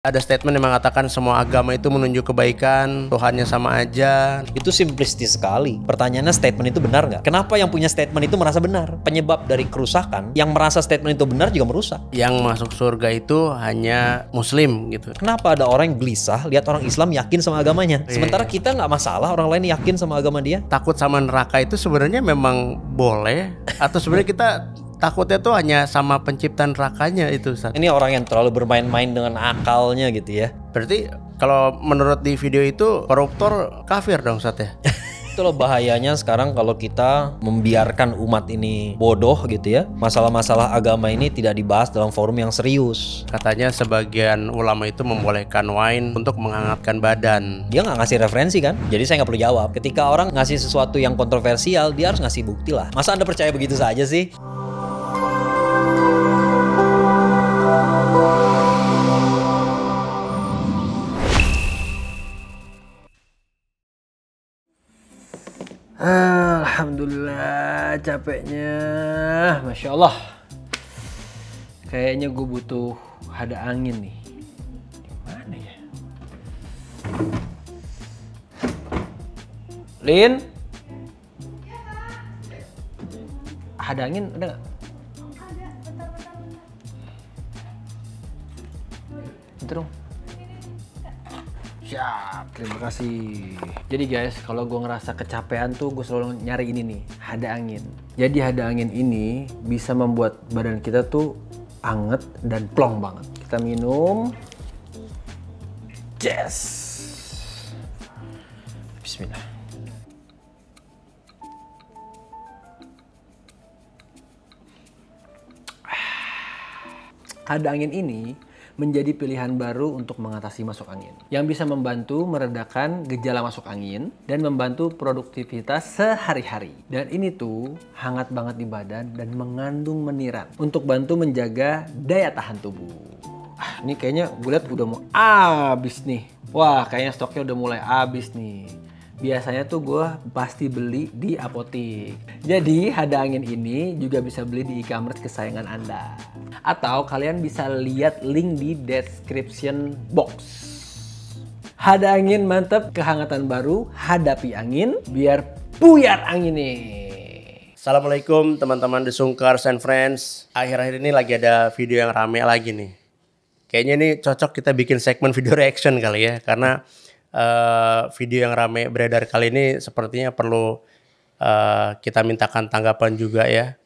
Ada statement yang mengatakan semua agama itu menunjuk kebaikan, Tuhannya sama aja. Itu simplistis sekali. Pertanyaannya statement itu benar nggak? Kenapa yang punya statement itu merasa benar? Penyebab dari kerusakan, yang merasa statement itu benar juga merusak. Yang masuk surga itu hanya muslim gitu. Kenapa ada orang yang gelisah lihat orang Islam yakin sama agamanya? Sementara kita nggak masalah orang lain yakin sama agama dia. Takut sama neraka itu sebenarnya memang boleh, atau sebenarnya kita takutnya tuh hanya sama pencipta nerakanya itu, Ustaz. Ini orang yang terlalu bermain-main dengan akalnya gitu ya. Berarti kalau menurut di video itu koruptor kafir dong, Ustaz ya? Itulah bahayanya sekarang kalau kita membiarkan umat ini bodoh gitu ya. Masalah-masalah agama ini tidak dibahas dalam forum yang serius. Katanya sebagian ulama itu membolehkan wine untuk menghangatkan badan. Dia nggak ngasih referensi kan? Jadi saya nggak perlu jawab. Ketika orang ngasih sesuatu yang kontroversial, dia harus ngasih bukti lah. Masa Anda percaya begitu saja sih? Alhamdulillah, capeknya, Masya Allah. Kayaknya gue butuh ada angin nih. Dimana ya? Lin? Ada angin, ada gak? Ada, bentar-bentar. Bentar dong. Siap, terima kasih. Jadi guys, kalau gue ngerasa kecapean tuh gue selalu nyari ini nih, hada angin. Jadi hada angin ini bisa membuat badan kita tuh anget dan plong banget. Kita minum. Yes. Bismillah. Hada angin ini menjadi pilihan baru untuk mengatasi masuk angin. Yang bisa membantu meredakan gejala masuk angin dan membantu produktivitas sehari-hari. Dan ini tuh hangat banget di badan dan mengandung meniran untuk bantu menjaga daya tahan tubuh. Ini kayaknya gue lihat udah mau habis nih. Wah, kayaknya stoknya udah mulai habis nih. Biasanya tuh gue pasti beli di apotik. Jadi hada angin ini juga bisa beli di e-commerce kesayangan Anda. Atau kalian bisa lihat link di description box. Hada angin mantep, kehangatan baru, hadapi angin, biar buyar angin nih. Assalamualaikum teman-teman The Sungkars and Friends. Akhir-akhir ini lagi ada video yang rame lagi nih. Kayaknya ini cocok kita bikin segmen video reaction kali ya. Karena video yang rame beredar kali ini sepertinya perlu kita mintakan tanggapan juga ya.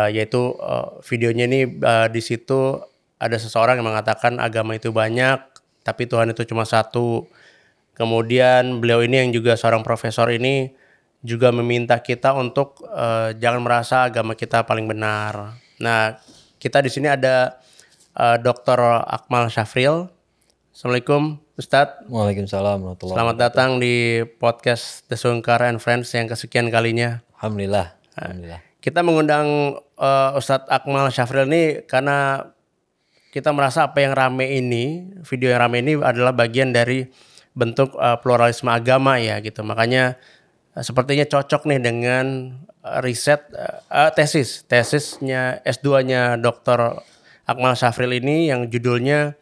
Yaitu videonya ini di situ ada seseorang yang mengatakan agama itu banyak tapi Tuhan itu cuma satu. Kemudian beliau ini yang juga seorang profesor ini juga meminta kita untuk jangan merasa agama kita paling benar. Nah, kita di sini ada Dr. Akmal Syafril. Assalamualaikum Ustadz. Waalaikumsalam warahmatullahi Selamat datang di podcast The Sungkar and Friends yang kesekian kalinya. Alhamdulillah. Alhamdulillah. Kita mengundang Ustadz Akmal Syafril ini karena kita merasa apa yang rame ini, video yang rame ini adalah bagian dari bentuk pluralisme agama ya gitu. Makanya sepertinya cocok nih dengan riset tesisnya S2-nya Dr. Akmal Syafril ini yang judulnya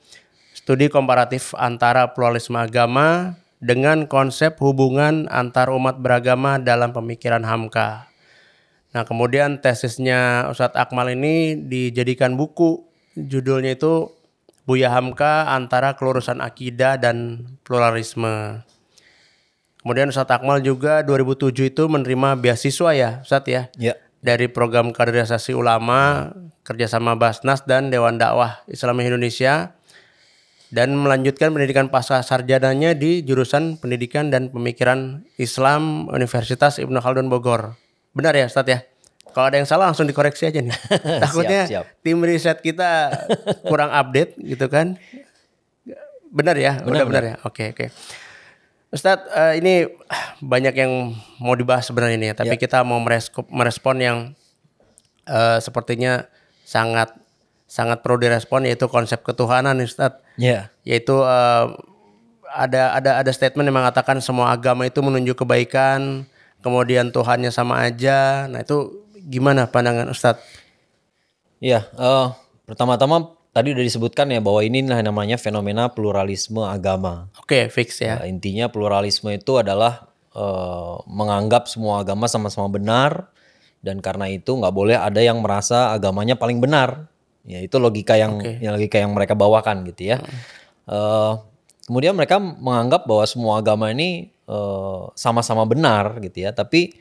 Studi Komparatif Antara Pluralisme Agama dengan Konsep Hubungan Antar Umat Beragama dalam Pemikiran Hamka. Nah, kemudian tesisnya Ustadz Akmal ini dijadikan buku. Judulnya itu Buya Hamka Antara Kelurusan Akidah dan Pluralisme. Kemudian Ustadz Akmal juga 2007 itu menerima beasiswa ya, Ustadz ya? Ya. Dari program kaderisasi ulama, kerjasama Basnas dan Dewan Dakwah Islam Indonesia. Dan melanjutkan pendidikan pasca sarjananya di jurusan Pendidikan dan Pemikiran Islam Universitas Ibnu Khaldun Bogor. Benar ya Ustadz ya? Kalau ada yang salah langsung dikoreksi aja nih. Takutnya Siap. tim riset kita kurang update gitu kan. Benar ya? Udah benar ya? Oke. Ustadz, ini banyak yang mau dibahas sebenarnya ini ya. Tapi kita mau merespon yang sepertinya sangat perlu direspon, yaitu konsep ketuhanan Ustadz. Ya. Yaitu ada statement yang mengatakan semua agama itu menunjuk kebaikan, kemudian Tuhannya sama aja. Nah itu gimana pandangan Ustadz? Ya, pertama-tama tadi udah disebutkan ya bahwa ini namanya fenomena pluralisme agama. Oke, fix ya. Intinya pluralisme itu adalah menganggap semua agama sama-sama benar, dan karena itu nggak boleh ada yang merasa agamanya paling benar. Ya itu logika yang mereka bawakan gitu ya. Kemudian mereka menganggap bahwa semua agama ini sama-sama benar gitu ya. Tapi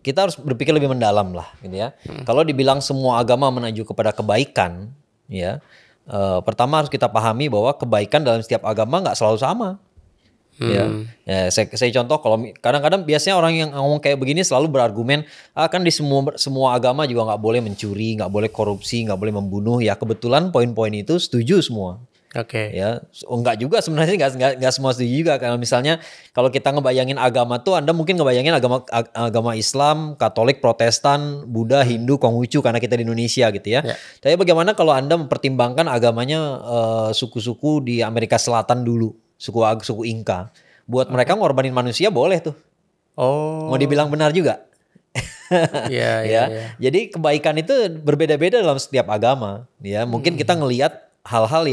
kita harus berpikir lebih mendalam lah gitu ya. Kalau dibilang semua agama menuju kepada kebaikan, ya pertama harus kita pahami bahwa kebaikan dalam setiap agama nggak selalu sama. Ya, saya contoh, kalau kadang-kadang biasanya orang yang ngomong kayak begini selalu berargumen, kan di semua agama juga nggak boleh mencuri, nggak boleh korupsi, nggak boleh membunuh. Ya kebetulan poin-poin itu setuju semua. Oke. Ya, enggak juga sebenarnya, nggak semua setuju juga. Karena misalnya kalau kita ngebayangin agama tuh, Anda mungkin ngebayangin agama Islam, Katolik, Protestan, Buddha, Hindu, Konghucu karena kita di Indonesia gitu ya. Tapi bagaimana kalau Anda mempertimbangkan agamanya suku-suku di Amerika Selatan dulu, suku Inka. Buat mereka ngorbanin manusia boleh tuh. Oh. Mau dibilang benar juga. Iya. Jadi kebaikan itu berbeda-beda dalam setiap agama. Ya, mungkin kita ngelihat hal-hal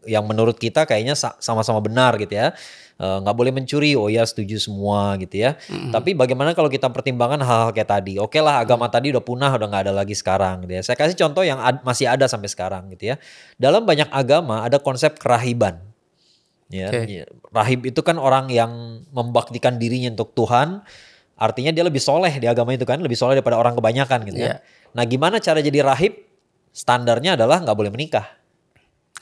yang menurut kita kayaknya sama-sama benar gitu ya. Nggak boleh mencuri, oh ya setuju semua gitu ya. Tapi bagaimana kalau kita pertimbangkan hal-hal kayak tadi? Oke lah, agama tadi udah punah, udah nggak ada lagi sekarang gitu ya. Saya kasih contoh yang masih ada sampai sekarang gitu ya. Dalam banyak agama ada konsep kerahiban. Ya, rahib itu kan orang yang membaktikan dirinya untuk Tuhan. Artinya dia lebih soleh di agama itu kan, lebih soleh daripada orang kebanyakan gitu ya. Nah, gimana cara jadi rahib? Standarnya adalah nggak boleh menikah.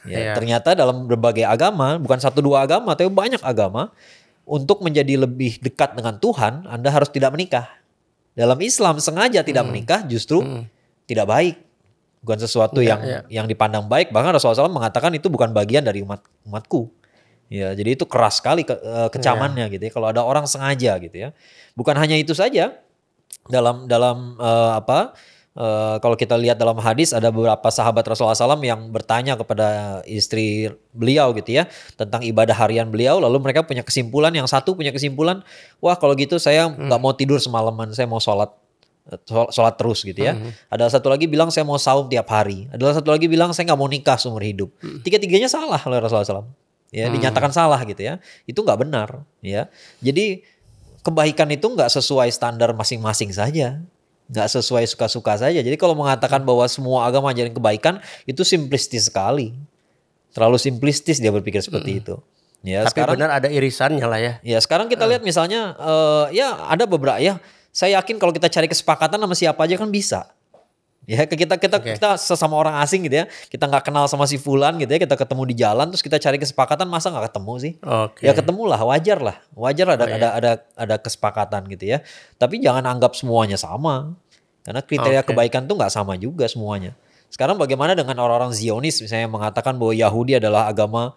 Ya, ternyata dalam berbagai agama, bukan 1-2 agama, tapi banyak agama, untuk menjadi lebih dekat dengan Tuhan, Anda harus tidak menikah. Dalam Islam sengaja tidak menikah justru tidak baik. Bukan sesuatu yang dipandang baik, bahkan Rasulullah SAW mengatakan itu bukan bagian dari umatku. Ya, jadi itu keras sekali kecamannya gitu ya. Kalau ada orang sengaja gitu ya. Bukan hanya itu saja. Dalam kalau kita lihat dalam hadis, ada beberapa sahabat Rasulullah SAW yang bertanya kepada istri beliau gitu ya tentang ibadah harian beliau. Lalu mereka punya kesimpulan, yang satu punya kesimpulan, wah kalau gitu saya nggak mau tidur semalaman, saya mau sholat terus gitu ya. Ada satu lagi bilang saya mau saum tiap hari. Ada satu lagi bilang saya nggak mau nikah seumur hidup. Tiga-tiganya salah oleh Rasulullah SAW. Ya, dinyatakan salah gitu ya. Itu nggak benar ya. Jadi kebaikan itu nggak sesuai standar masing-masing saja. Nggak sesuai suka-suka saja. Jadi kalau mengatakan bahwa semua agama ajarin kebaikan, itu simplistis sekali. Terlalu simplistis dia berpikir seperti itu. Ya, tapi sekarang, benar ada irisannya lah ya. Ya sekarang kita lihat misalnya, ya ada beberapa ya. Saya yakin kalau kita cari kesepakatan sama siapa aja kan bisa. Ya kita sesama orang asing gitu ya, kita nggak kenal sama si Fulan gitu ya, kita ketemu di jalan terus kita cari kesepakatan, masa nggak ketemu sih? Ya ketemulah, wajar ada kesepakatan gitu ya. Tapi jangan anggap semuanya sama, karena kriteria kebaikan tuh nggak sama juga semuanya. Sekarang bagaimana dengan orang-orang Zionis misalnya mengatakan bahwa Yahudi adalah agama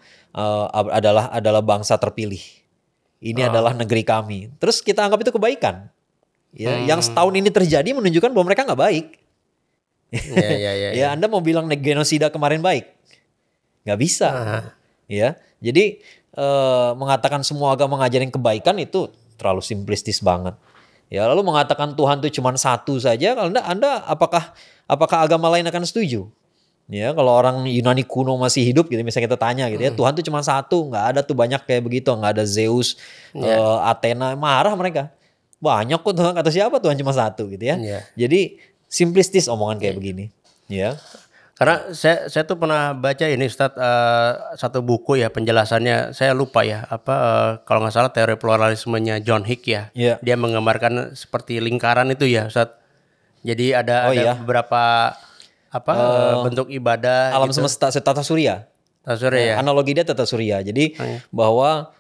adalah bangsa terpilih, ini adalah negeri kami. Terus kita anggap itu kebaikan. Ya, yang setahun ini terjadi menunjukkan bahwa mereka nggak baik. Ya, Anda mau bilang genosida kemarin baik? Nggak bisa. Ya, jadi mengatakan semua agama ngajarin kebaikan itu terlalu simplistis banget. Ya, lalu mengatakan Tuhan itu cuma satu saja, kalau Anda apakah agama lain akan setuju? Ya, kalau orang Yunani kuno masih hidup gitu, misalnya kita tanya gitu ya, Tuhan itu cuma satu, nggak ada tuh banyak kayak begitu, nggak ada Zeus, Athena, marah mereka. Banyak kok Tuhan, kata siapa Tuhan cuma satu gitu ya. Jadi simplistis omongan kayak begini, ya. Karena saya tuh pernah baca ini Ustadz, satu buku ya penjelasannya, saya lupa ya kalau nggak salah teori pluralismenya John Hick ya. Dia menggambarkan seperti lingkaran itu ya Ustadz. Jadi ada beberapa bentuk ibadah. Alam gitu. Semesta tata surya. Tata surya ya. Analogi dia tata surya. Jadi bahwa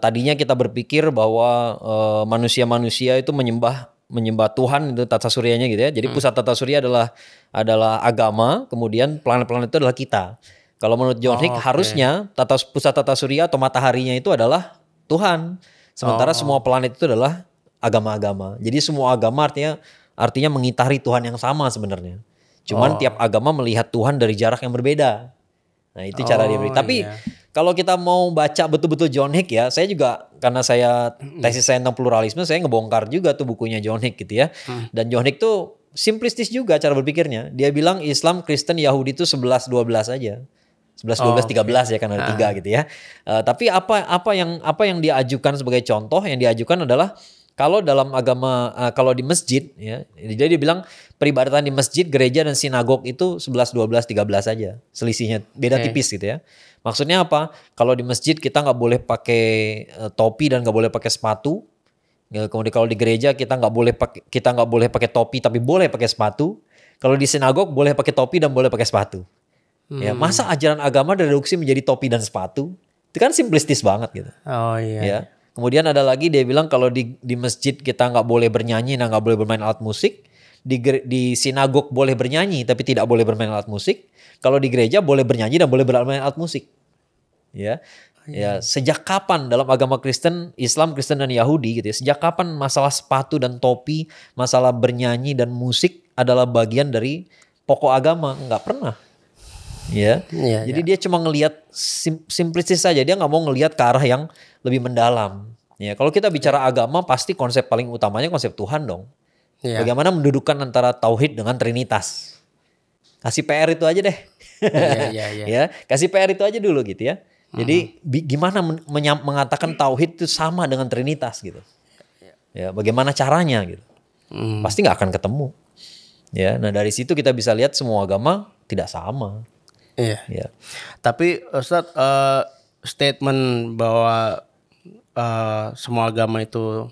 tadinya kita berpikir bahwa manusia-manusia itu menyembah Tuhan, itu tata suryanya gitu ya. Jadi pusat tata surya adalah agama, kemudian planet-planet itu adalah kita. Kalau menurut John Hick harusnya pusat tata surya atau mataharinya itu adalah Tuhan. Sementara semua planet itu adalah agama-agama. Jadi semua agama artinya mengitari Tuhan yang sama sebenarnya. Cuman tiap agama melihat Tuhan dari jarak yang berbeda. Nah, itu cara dia beri. Tapi kalau kita mau baca betul-betul John Hick ya, saya juga karena saya tesis saya tentang pluralisme, saya ngebongkar juga tuh bukunya John Hick gitu ya. Dan John Hick tuh simplistis juga cara berpikirnya. Dia bilang Islam, Kristen, Yahudi itu 11-12 aja. 11, 12, 13 ya kan ada 3 gitu ya. Tapi apa yang dia ajukan sebagai contoh, yang diajukan adalah kalau dalam agama, kalau di masjid ya, jadi dia bilang peribadatan di masjid, gereja dan sinagog itu 11, 12, 13 aja. Selisihnya beda tipis gitu ya. Maksudnya apa? Kalau di masjid kita nggak boleh pakai topi dan nggak boleh pakai sepatu. Ya, kemudian kalau di gereja kita nggak boleh pakai topi tapi boleh pakai sepatu. Kalau di sinagog boleh pakai topi dan boleh pakai sepatu. Ya, masa ajaran agama direduksi menjadi topi dan sepatu? Itu kan simplistis banget gitu. Oh iya. Ya. Kemudian ada lagi dia bilang kalau di masjid kita nggak boleh bernyanyi dan nggak boleh bermain alat musik. Di sinagog boleh bernyanyi tapi tidak boleh bermain alat musik. Kalau di gereja boleh bernyanyi dan boleh bermain alat musik. Ya. Ya, sejak kapan dalam agama Kristen, Islam, Kristen dan Yahudi gitu ya. Sejak kapan masalah sepatu dan topi, masalah bernyanyi dan musik adalah bagian dari pokok agama? Enggak pernah. Ya. Jadi dia cuma ngelihat simplistis saja, dia nggak mau ngelihat ke arah yang lebih mendalam. Ya, kalau kita bicara agama pasti konsep paling utamanya konsep Tuhan dong. Bagaimana mendudukkan antara tauhid dengan trinitas. Kasih PR itu aja deh. Ya, kasih PR itu aja dulu gitu ya. Jadi gimana mengatakan tauhid itu sama dengan trinitas gitu. Ya, bagaimana caranya gitu. Pasti nggak akan ketemu. Ya, nah dari situ kita bisa lihat semua agama tidak sama. Iya. Ya. Tapi Ustadz, statement bahwa semua agama itu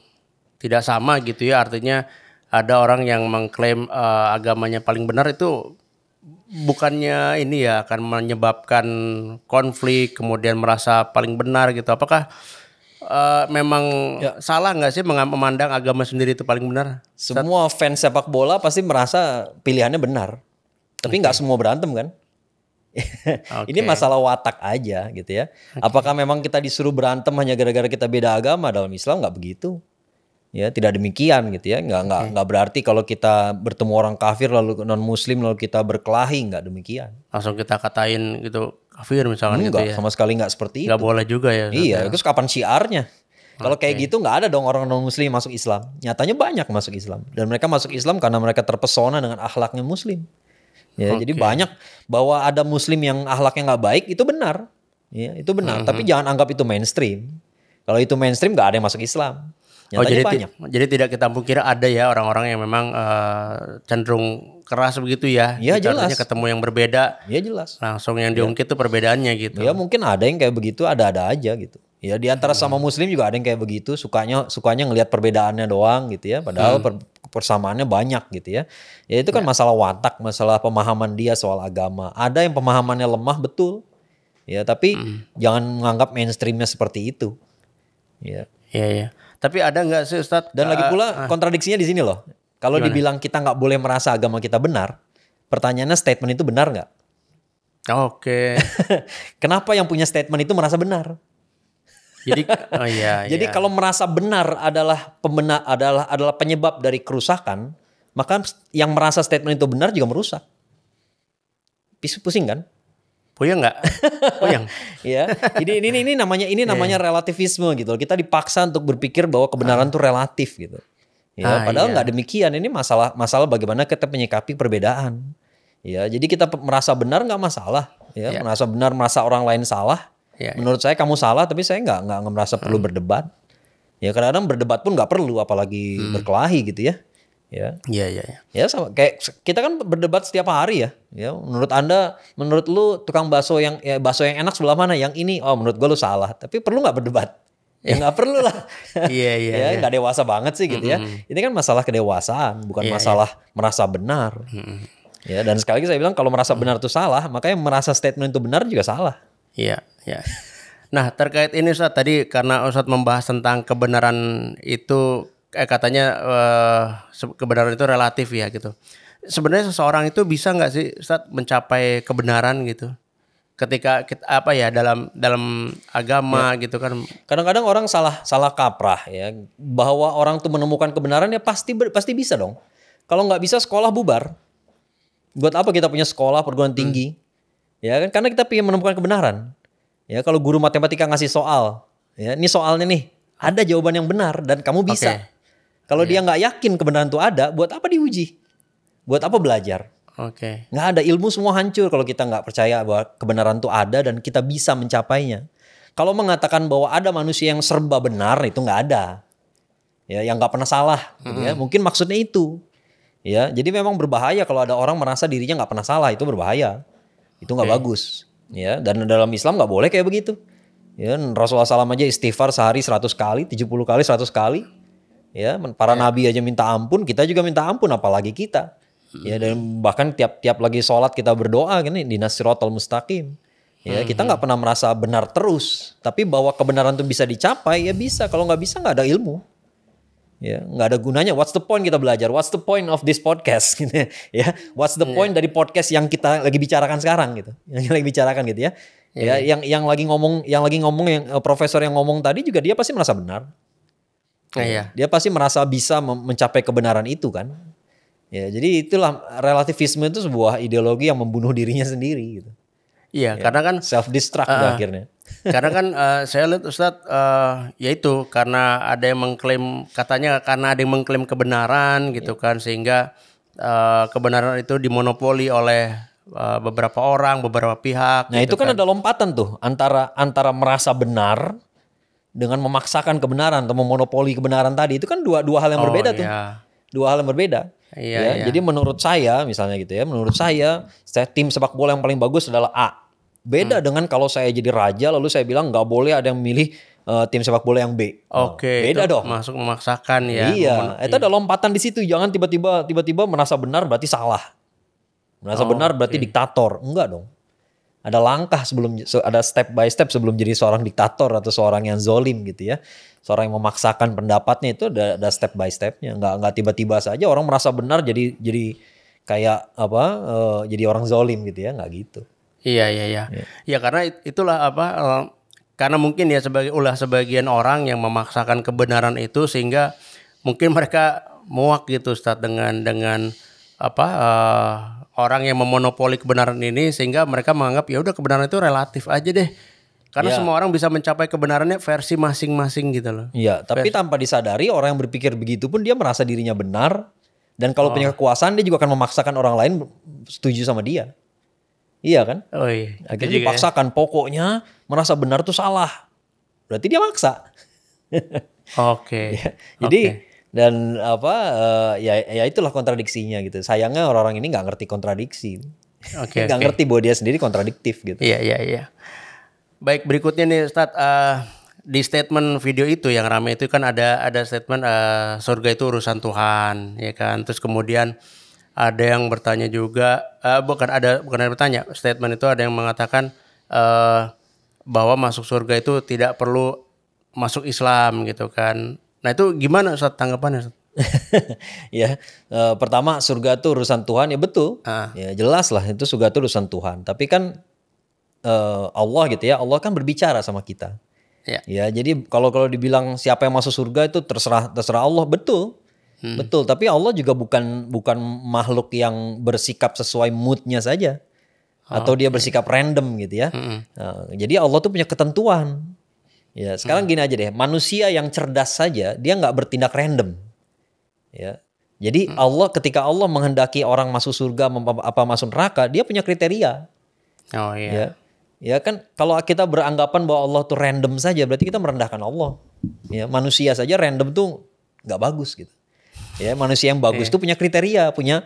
tidak sama gitu ya, artinya ada orang yang mengklaim agamanya paling benar, itu bukannya ini ya akan menyebabkan konflik kemudian merasa paling benar gitu. Apakah memang salah nggak sih memandang agama sendiri itu paling benar? Semua fans sepak bola pasti merasa pilihannya benar. Tapi nggak semua berantem kan? Ini masalah watak aja gitu ya. Apakah memang kita disuruh berantem hanya gara-gara kita beda agama? Dalam Islam nggak begitu. Ya, tidak demikian gitu ya. Nggak berarti kalau kita bertemu orang kafir lalu non muslim lalu kita berkelahi, nggak demikian. Langsung kita katain gitu kafir misalkan Enggak, gitu ya. sama sekali nggak seperti itu. Nggak boleh juga ya. Iya, itu kapan syiarnya? Kalau kayak gitu nggak ada dong orang non muslim masuk Islam. Nyatanya banyak masuk Islam dan mereka masuk Islam karena mereka terpesona dengan akhlaknya muslim. Ya, jadi banyak bahwa ada muslim yang akhlaknya nggak baik itu benar. Ya, itu benar, tapi jangan anggap itu mainstream. Kalau itu mainstream nggak ada yang masuk Islam. Jadi tidak kita kira ada ya orang-orang yang memang cenderung keras begitu ya. Ya Itu jelas. artinya ketemu yang berbeda. Ya jelas. Langsung yang diungkit tuh perbedaannya gitu. Ya mungkin ada yang kayak begitu, ada aja gitu. Ya di antara sama muslim juga ada yang kayak begitu, sukanya ngelihat perbedaannya doang gitu ya. Padahal persamaannya banyak gitu ya. Ya itu kan masalah watak, masalah pemahaman dia soal agama. Ada yang pemahamannya lemah betul. Ya, tapi jangan menganggap mainstreamnya seperti itu. Ya. Iya. Tapi ada nggak sih Ustadz? Dan lagi pula kontradiksinya di sini loh. Kalau dibilang kita nggak boleh merasa agama kita benar, pertanyaannya statement itu benar nggak? Oke. Kenapa yang punya statement itu merasa benar? Jadi Jadi kalau merasa benar adalah penyebab dari kerusakan, maka yang merasa statement itu benar juga merusak. Pusing kan? Puyeng nggak? Puyeng. Ya. Ini namanya relativisme gitu. Kita dipaksa untuk berpikir bahwa kebenaran itu relatif gitu. Ya, padahal nggak demikian. Ini masalah bagaimana kita menyikapi perbedaan. Ya, jadi kita merasa benar nggak masalah. Ya, merasa benar, merasa orang lain salah. Menurut saya kamu salah, tapi saya nggak merasa perlu berdebat. Ya, kadang-kadang berdebat pun nggak perlu, apalagi berkelahi gitu ya. Iya. Ya sama kayak kita kan berdebat setiap hari ya. Ya, menurut lu tukang bakso yang enak sebelah mana? Yang ini. Oh, menurut gua lu salah. Tapi perlu nggak berdebat? Ya nggak perlu lah. Iya. Ya nggak dewasa banget sih gitu ya. Ini kan masalah kedewasaan, bukan masalah merasa benar. Ya, dan sekali lagi saya bilang kalau merasa benar itu salah, makanya merasa statement itu benar juga salah. Iya. Nah, terkait ini Ustadz, tadi karena Ustadz membahas tentang kebenaran itu katanya kebenaran itu relatif ya gitu. Sebenarnya seseorang itu bisa nggak sih Ustadz mencapai kebenaran gitu? Ketika kita, dalam agama gitu kan. Kadang-kadang orang salah kaprah ya, bahwa orang tuh menemukan kebenaran ya pasti bisa dong. Kalau nggak bisa sekolah bubar. Buat apa kita punya sekolah perguruan tinggi? Ya kan karena kita pengen menemukan kebenaran. Ya kalau guru matematika ngasih soal, ya ini soalnya nih, ada jawaban yang benar dan kamu bisa. Kalau dia nggak yakin kebenaran itu ada, buat apa diuji? Buat apa belajar? Oke. Nggak ada, ilmu semua hancur kalau kita nggak percaya bahwa kebenaran itu ada dan kita bisa mencapainya. Kalau mengatakan bahwa ada manusia yang serba benar, itu nggak ada. Ya, yang nggak pernah salah, gitu ya. Mungkin maksudnya itu. Ya, jadi memang berbahaya kalau ada orang merasa dirinya nggak pernah salah, itu berbahaya. Itu nggak bagus. Ya, dan dalam Islam nggak boleh kayak begitu. Ya, Rasulullah SAW aja istighfar sehari 100 kali, 70 kali, 100 kali. Ya, para nabi aja minta ampun, kita juga minta ampun, apalagi kita. Ya, dan bahkan tiap lagi sholat kita berdoa kan, ihdinas siratal mustaqim. Ya, kita nggak pernah merasa benar terus, tapi bahwa kebenaran itu bisa dicapai ya bisa. Kalau nggak bisa nggak ada ilmu. Ya, nggak ada gunanya. What's the point kita belajar? What's the point of this podcast? Gitu ya. What's the point dari podcast yang kita lagi bicarakan sekarang gitu? Yang lagi bicarakan gitu ya. Ya, yang lagi ngomong yang profesor yang ngomong tadi juga dia pasti merasa benar. Iya. Dia pasti merasa bisa mencapai kebenaran itu kan. Ya, jadi itulah relativisme itu sebuah ideologi yang membunuh dirinya sendiri gitu. Iya, Ya, karena kan self destruct akhirnya. karena kan saya lihat Ustadz, yaitu karena ada yang mengklaim, katanya karena ada yang mengklaim kebenaran gitu kan, sehingga kebenaran itu dimonopoli oleh beberapa orang, beberapa pihak. Nah, gitu itu kan ada lompatan tuh antara merasa benar dengan memaksakan kebenaran atau memonopoli kebenaran tadi. Itu kan dua hal yang berbeda tuh. Iya. Dua hal yang berbeda. Iya, Ya, iya. jadi menurut saya misalnya gitu ya, menurut saya tim sepak bola yang paling bagus adalah A. Beda dengan kalau saya jadi raja lalu saya bilang nggak boleh ada yang milih tim sepak bola yang B. Oke, Beda itu dong. masuk memaksakan ya. Iya, itu ada lompatan di situ. Jangan tiba-tiba merasa benar berarti salah. Merasa benar berarti diktator. Enggak dong. Ada langkah ada step by step sebelum jadi seorang diktator atau seorang yang zolim gitu ya. Seorang yang memaksakan pendapatnya itu ada step by stepnya. Enggak tiba-tiba saja orang merasa benar jadi kayak apa? Jadi orang zolim gitu ya, enggak gitu. Iya. Ya karena itulah karena mungkin ya sebagian orang yang memaksakan kebenaran itu sehingga mungkin mereka muak gitu Ustadz dengan orang yang memonopoli kebenaran ini, sehingga mereka menganggap ya udah kebenaran itu relatif aja deh. Karena semua orang bisa mencapai kebenarannya versi masing-masing gitu loh. Iya, tapi tanpa disadari orang yang berpikir begitu pun dia merasa dirinya benar, dan kalau punya kekuasaan dia juga akan memaksakan orang lain setuju sama dia. Iya kan? Oh iya. Akhirnya dipaksakan, pokoknya merasa benar tuh salah. Berarti dia maksa. Oke. Jadi dan ya itulah kontradiksinya gitu. Sayangnya orang-orang ini nggak ngerti kontradiksi. Nggak ngerti bahwa dia sendiri kontradiktif gitu. Iya. Baik, berikutnya nih Ustadz, di statement video itu yang ramai itu kan ada statement surga itu urusan Tuhan, ya kan. Terus kemudian ada yang bertanya juga, bukan ada bertanya, statement itu ada yang mengatakan bahwa masuk surga itu tidak perlu masuk Islam gitu kan. Nah itu gimana Ustadz tanggapannya Ustadz? Ya, pertama surga itu urusan Tuhan, ya betul. Ya jelas lah itu surga itu urusan Tuhan. Tapi kan Allah gitu ya, Allah kan berbicara sama kita. Ya, jadi kalau dibilang siapa yang masuk surga itu terserah Allah, betul. Betul, tapi Allah juga bukan makhluk yang bersikap sesuai moodnya saja. Atau dia bersikap random gitu ya. Jadi Allah tuh punya ketentuan. Ya, sekarang gini aja deh, manusia yang cerdas saja dia nggak bertindak random. Ya. Jadi ketika Allah menghendaki orang masuk surga apa masuk neraka, dia punya kriteria. Oh iya. Ya kan, kalau kita beranggapan bahwa Allah tuh random saja berarti kita merendahkan Allah. Ya, manusia saja random tuh nggak bagus gitu. Ya, manusia yang bagus tuh punya kriteria, punya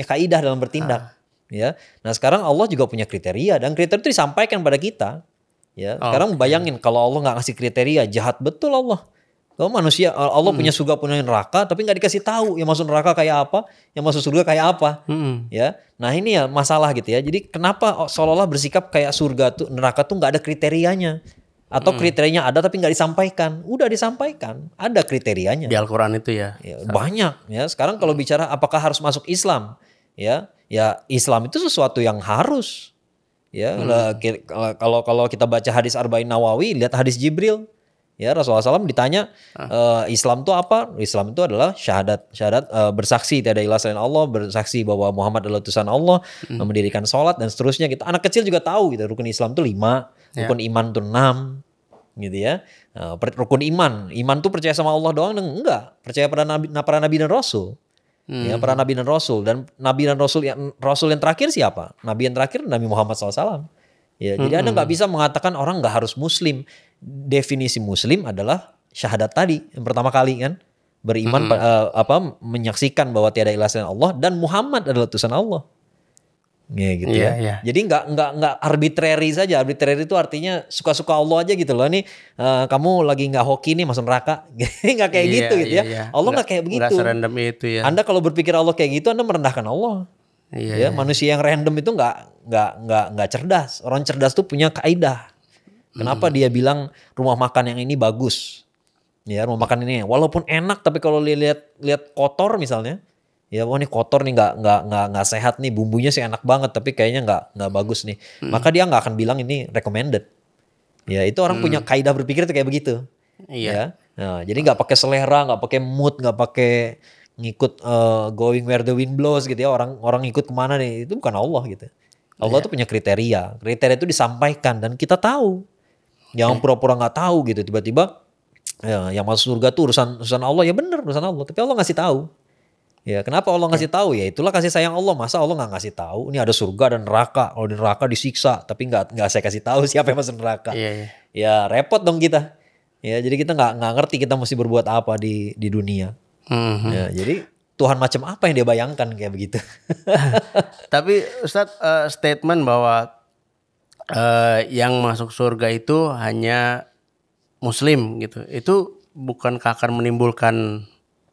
kaidah dalam bertindak. Ya. Nah, sekarang Allah juga punya kriteria dan kriteria itu disampaikan pada kita. Ya, sekarang bayangin kalau Allah nggak ngasih kriteria, jahat betul Allah. Kalau manusia, Allah punya surga punya neraka, tapi nggak dikasih tahu yang masuk neraka kayak apa, yang masuk surga kayak apa. Ya, nah ini ya masalah gitu ya. Jadi kenapa seolah-olah bersikap kayak surga tuh neraka tuh nggak ada kriterianya, atau kriterianya ada tapi nggak disampaikan. Udah disampaikan, ada kriterianya. Di Al-Quran itu ya. Banyak ya. Sekarang kalau bicara apakah harus masuk Islam, ya Islam itu sesuatu yang harus. Ya, kalau kita baca hadis Arba'in Nawawi, lihat hadis Jibril. Ya, Rasulullah SAW ditanya Islam itu apa? Islam itu adalah syahadat bersaksi tiada ilah selain Allah, bersaksi bahwa Muhammad adalah utusan Allah, mendirikan sholat dan seterusnya. Gitu. Anak kecil juga tahu gitu. Rukun Islam itu 5, rukun iman itu 6, gitu ya. Rukun iman tuh percaya sama Allah doang? Enggak, percaya pada para nabi dan rasul. Ya, para nabi dan rasul, dan nabi dan rasul yang terakhir siapa? Nabi yang terakhir Nabi Muhammad SAW. Ya, jadi Anda nggak bisa mengatakan orang nggak harus muslim. Definisi muslim adalah syahadat tadi yang pertama kali kan, beriman menyaksikan bahwa tiada ilah selain Allah dan Muhammad adalah utusan Allah. Ya gitu Iya, ya. iya. Jadi nggak arbitrary saja. Arbitrary itu artinya suka-suka Allah aja gitu loh. Nih kamu lagi nggak hoki nih masuk neraka. Nggak kayak Iya, gitu gitu iya, ya. iya. Allah nggak kayak begitu. Nggak serandom itu ya. Anda kalau berpikir Allah kayak gitu, Anda merendahkan Allah. Iya, Ya, manusia yang random itu nggak cerdas. Orang cerdas tuh punya kaidah. Kenapa dia bilang rumah makan yang ini bagus? Ya, rumah makan ini walaupun enak tapi kalau lihat kotor misalnya, ya wah ini kotor nih nggak sehat nih, bumbunya sih enak banget tapi kayaknya nggak bagus nih. Maka dia nggak akan bilang ini recommended. Ya, itu orang punya kaidah berpikir tuh kayak begitu. Iya. Ya. Nah, jadi nggak pakai selera, nggak pakai mood, nggak pakai ngikut going where the wind blows gitu ya. Orang ikut kemana nih, itu bukan Allah gitu. Allah tuh punya kriteria. Kriteria itu disampaikan dan kita tahu. Yang pura-pura nggak tahu gitu, tiba-tiba ya, yang masuk surga tuh urusan Allah, ya bener urusan Allah. Tapi Allah ngasih tahu. Ya, kenapa Allah ngasih tahu? Ya itulah kasih sayang Allah. Masa Allah nggak ngasih tahu? Ini ada surga dan neraka. Kalau di neraka disiksa, tapi nggak saya kasih tahu siapa yang masuk neraka. Iya, iya. Ya repot dong kita. Ya, jadi kita nggak ngerti kita mesti berbuat apa di dunia. Ya, jadi Tuhan macam apa yang dia bayangkan kayak begitu. Tapi Ustadz, statement bahwa yang masuk surga itu hanya Muslim gitu, itu bukankah akan menimbulkan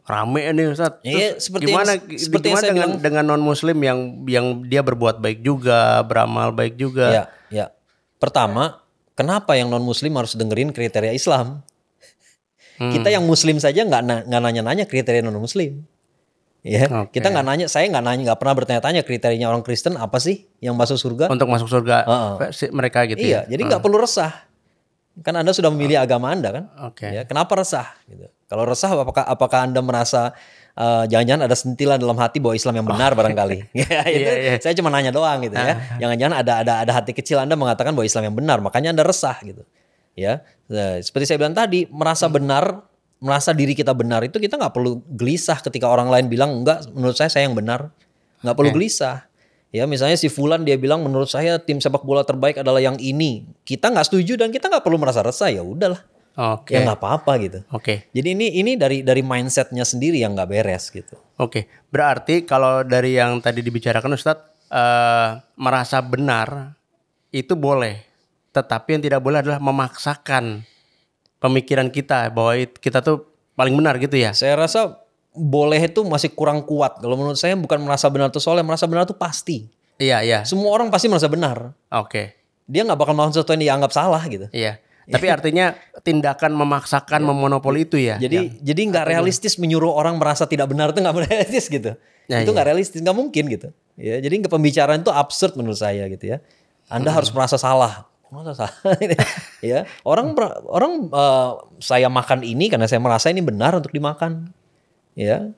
rame nih Ustadz? Iya, Terus seperti gimana yang saya bilang. dengan non Muslim yang dia berbuat baik juga, beramal baik juga? Ya. Pertama, kenapa yang non Muslim harus dengerin kriteria Islam? Kita yang Muslim saja nggak nanya-nanya kriteria non Muslim. Ya, Oke. kita nggak nanya, saya nggak pernah bertanya-tanya kriterianya orang Kristen apa sih yang masuk surga? Untuk masuk surga versi mereka gitu Iya, ya? jadi nggak perlu resah. Kan Anda sudah memilih agama Anda kan? Oke. Ya, kenapa resah? Gitu. Kalau resah, apakah Anda merasa jangan-jangan ada sentilan dalam hati bahwa Islam yang benar barangkali? Ya, itu Iya. saya cuma nanya doang gitu ya. Jangan-jangan ada hati kecil Anda mengatakan bahwa Islam yang benar, makanya Anda resah gitu. Ya, nah, seperti saya bilang tadi, merasa benar, merasa diri kita benar itu kita nggak perlu gelisah ketika orang lain bilang enggak, menurut saya yang benar, nggak perlu gelisah. Ya, misalnya si Fulan dia bilang menurut saya tim sepak bola terbaik adalah yang ini, kita nggak setuju dan kita nggak perlu merasa resah, ya udahlah, Oke. ya nggak apa-apa gitu. Oke. Jadi ini dari mindsetnya sendiri yang nggak beres gitu. Oke. Berarti kalau dari yang tadi dibicarakan Ustadz, merasa benar itu boleh, tetapi yang tidak boleh adalah memaksakan pemikiran kita bahwa kita tuh paling benar gitu ya. Saya rasa boleh itu masih kurang kuat. Kalau menurut saya bukan merasa benar itu soalnya merasa benar itu pasti. Iya, iya. Semua orang pasti merasa benar. Oke. Dia nggak bakal melakukan sesuatu yang dianggap salah gitu. Iya. Tapi artinya tindakan memaksakan memonopoli itu ya. Jadi nggak realistis menyuruh orang merasa tidak benar itu nggak realistis gitu. Ya, Itu iya. nggak realistis, nggak mungkin gitu. Ya, jadi pembicaraan itu absurd menurut saya gitu ya. Anda harus merasa salah. Masa salah? Ya, orang saya makan ini karena saya merasa ini benar untuk dimakan. Ya,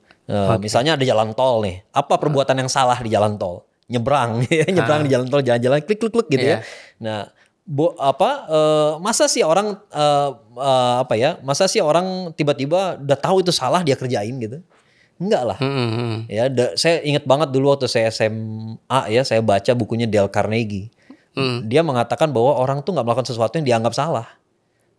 misalnya ada jalan tol nih. Apa perbuatan yang salah di jalan tol? Nyebrang, ya, nyebrang di jalan tol, jalan-jalan, klik gitu ya. Nah, masa sih orang masa sih orang tiba-tiba udah tahu itu salah dia kerjain gitu? Enggak lah. Ya, saya ingat banget dulu waktu saya SMA ya, saya baca bukunya Dale Carnegie. Dia mengatakan bahwa orang tuh nggak melakukan sesuatu yang dianggap salah.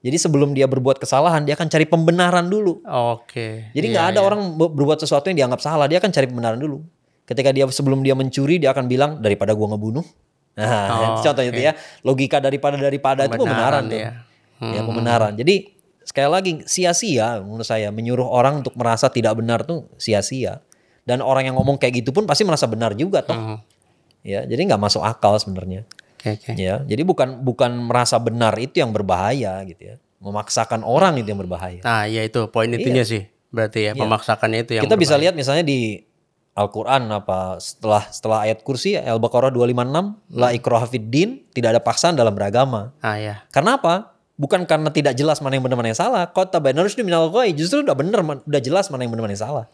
Jadi sebelum dia berbuat kesalahan, dia akan cari pembenaran dulu. Oke. Jadi nggak ada orang berbuat sesuatu yang dianggap salah, dia akan cari pembenaran dulu. Ketika sebelum dia mencuri, dia akan bilang daripada gua ngebunuh. Nah, contohnya itu ya, logika daripada itu pembenaran tuh. Ya, pembenaran. Jadi sekali lagi sia-sia menurut saya menyuruh orang untuk merasa tidak benar tuh sia-sia. Dan orang yang ngomong kayak gitu pun pasti merasa benar juga toh. Ya, jadi nggak masuk akal sebenarnya. Oke. Ya, jadi bukan merasa benar itu yang berbahaya gitu ya. Memaksakan orang itu yang berbahaya. Nah, ya itu poin itunya sih. Berarti ya memaksakannya itu yang Kita bisa berbahaya. lihat misalnya di Al-Quran setelah ayat kursi Al-Baqarah 256 la ikraha fid din, tidak ada paksaan dalam beragama. Ah ya. Karena apa? Bukan karena tidak jelas mana yang benar mana yang salah. Qad tabayyana rusydu minal ghayy, justru udah jelas mana yang benar mana yang salah.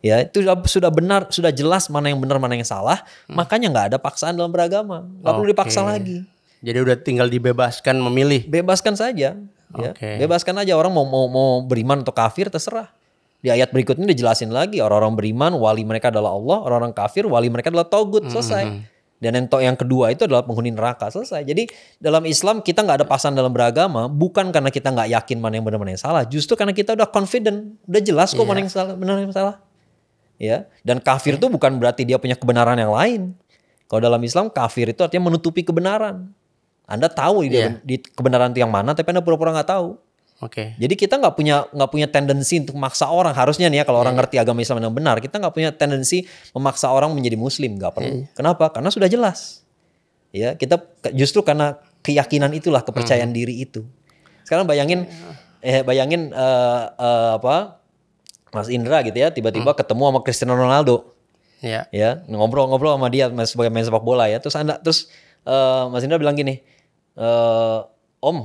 Ya, itu sudah benar, sudah jelas mana yang benar mana yang salah, makanya nggak ada paksaan dalam beragama. Nggak perlu dipaksa lagi. Jadi udah tinggal dibebaskan memilih. Bebaskan saja. Ya. Oke. Bebaskan aja orang mau beriman atau kafir terserah. Di ayat berikutnya dijelasin lagi orang-orang beriman wali mereka adalah Allah, orang-orang kafir wali mereka adalah Taugut, selesai. Dan yang kedua itu adalah penghuni neraka, selesai. Jadi dalam Islam kita nggak ada paksaan dalam beragama bukan karena kita nggak yakin mana yang benar mana yang salah, justru karena kita udah confident, udah jelas kok mana yang salah, benar yang salah. Ya, dan kafir itu bukan berarti dia punya kebenaran yang lain. Kalau dalam Islam kafir itu artinya menutupi kebenaran. Anda tahu di kebenaran itu yang mana, tapi Anda pura-pura nggak tahu. Oke. Jadi kita nggak punya tendensi untuk memaksa orang, harusnya nih ya kalau orang ngerti agama Islam yang benar, kita nggak punya tendensi memaksa orang menjadi Muslim, nggak perlu. Kenapa? Karena sudah jelas. Ya, kita justru karena keyakinan itulah, kepercayaan diri itu. Sekarang bayangin Mas Indra gitu ya, tiba-tiba ketemu sama Cristiano Ronaldo. Iya. Ya, ngobrol-ngobrol sama dia sebagai main sepak bola ya. Terus Mas Indra bilang gini, Om,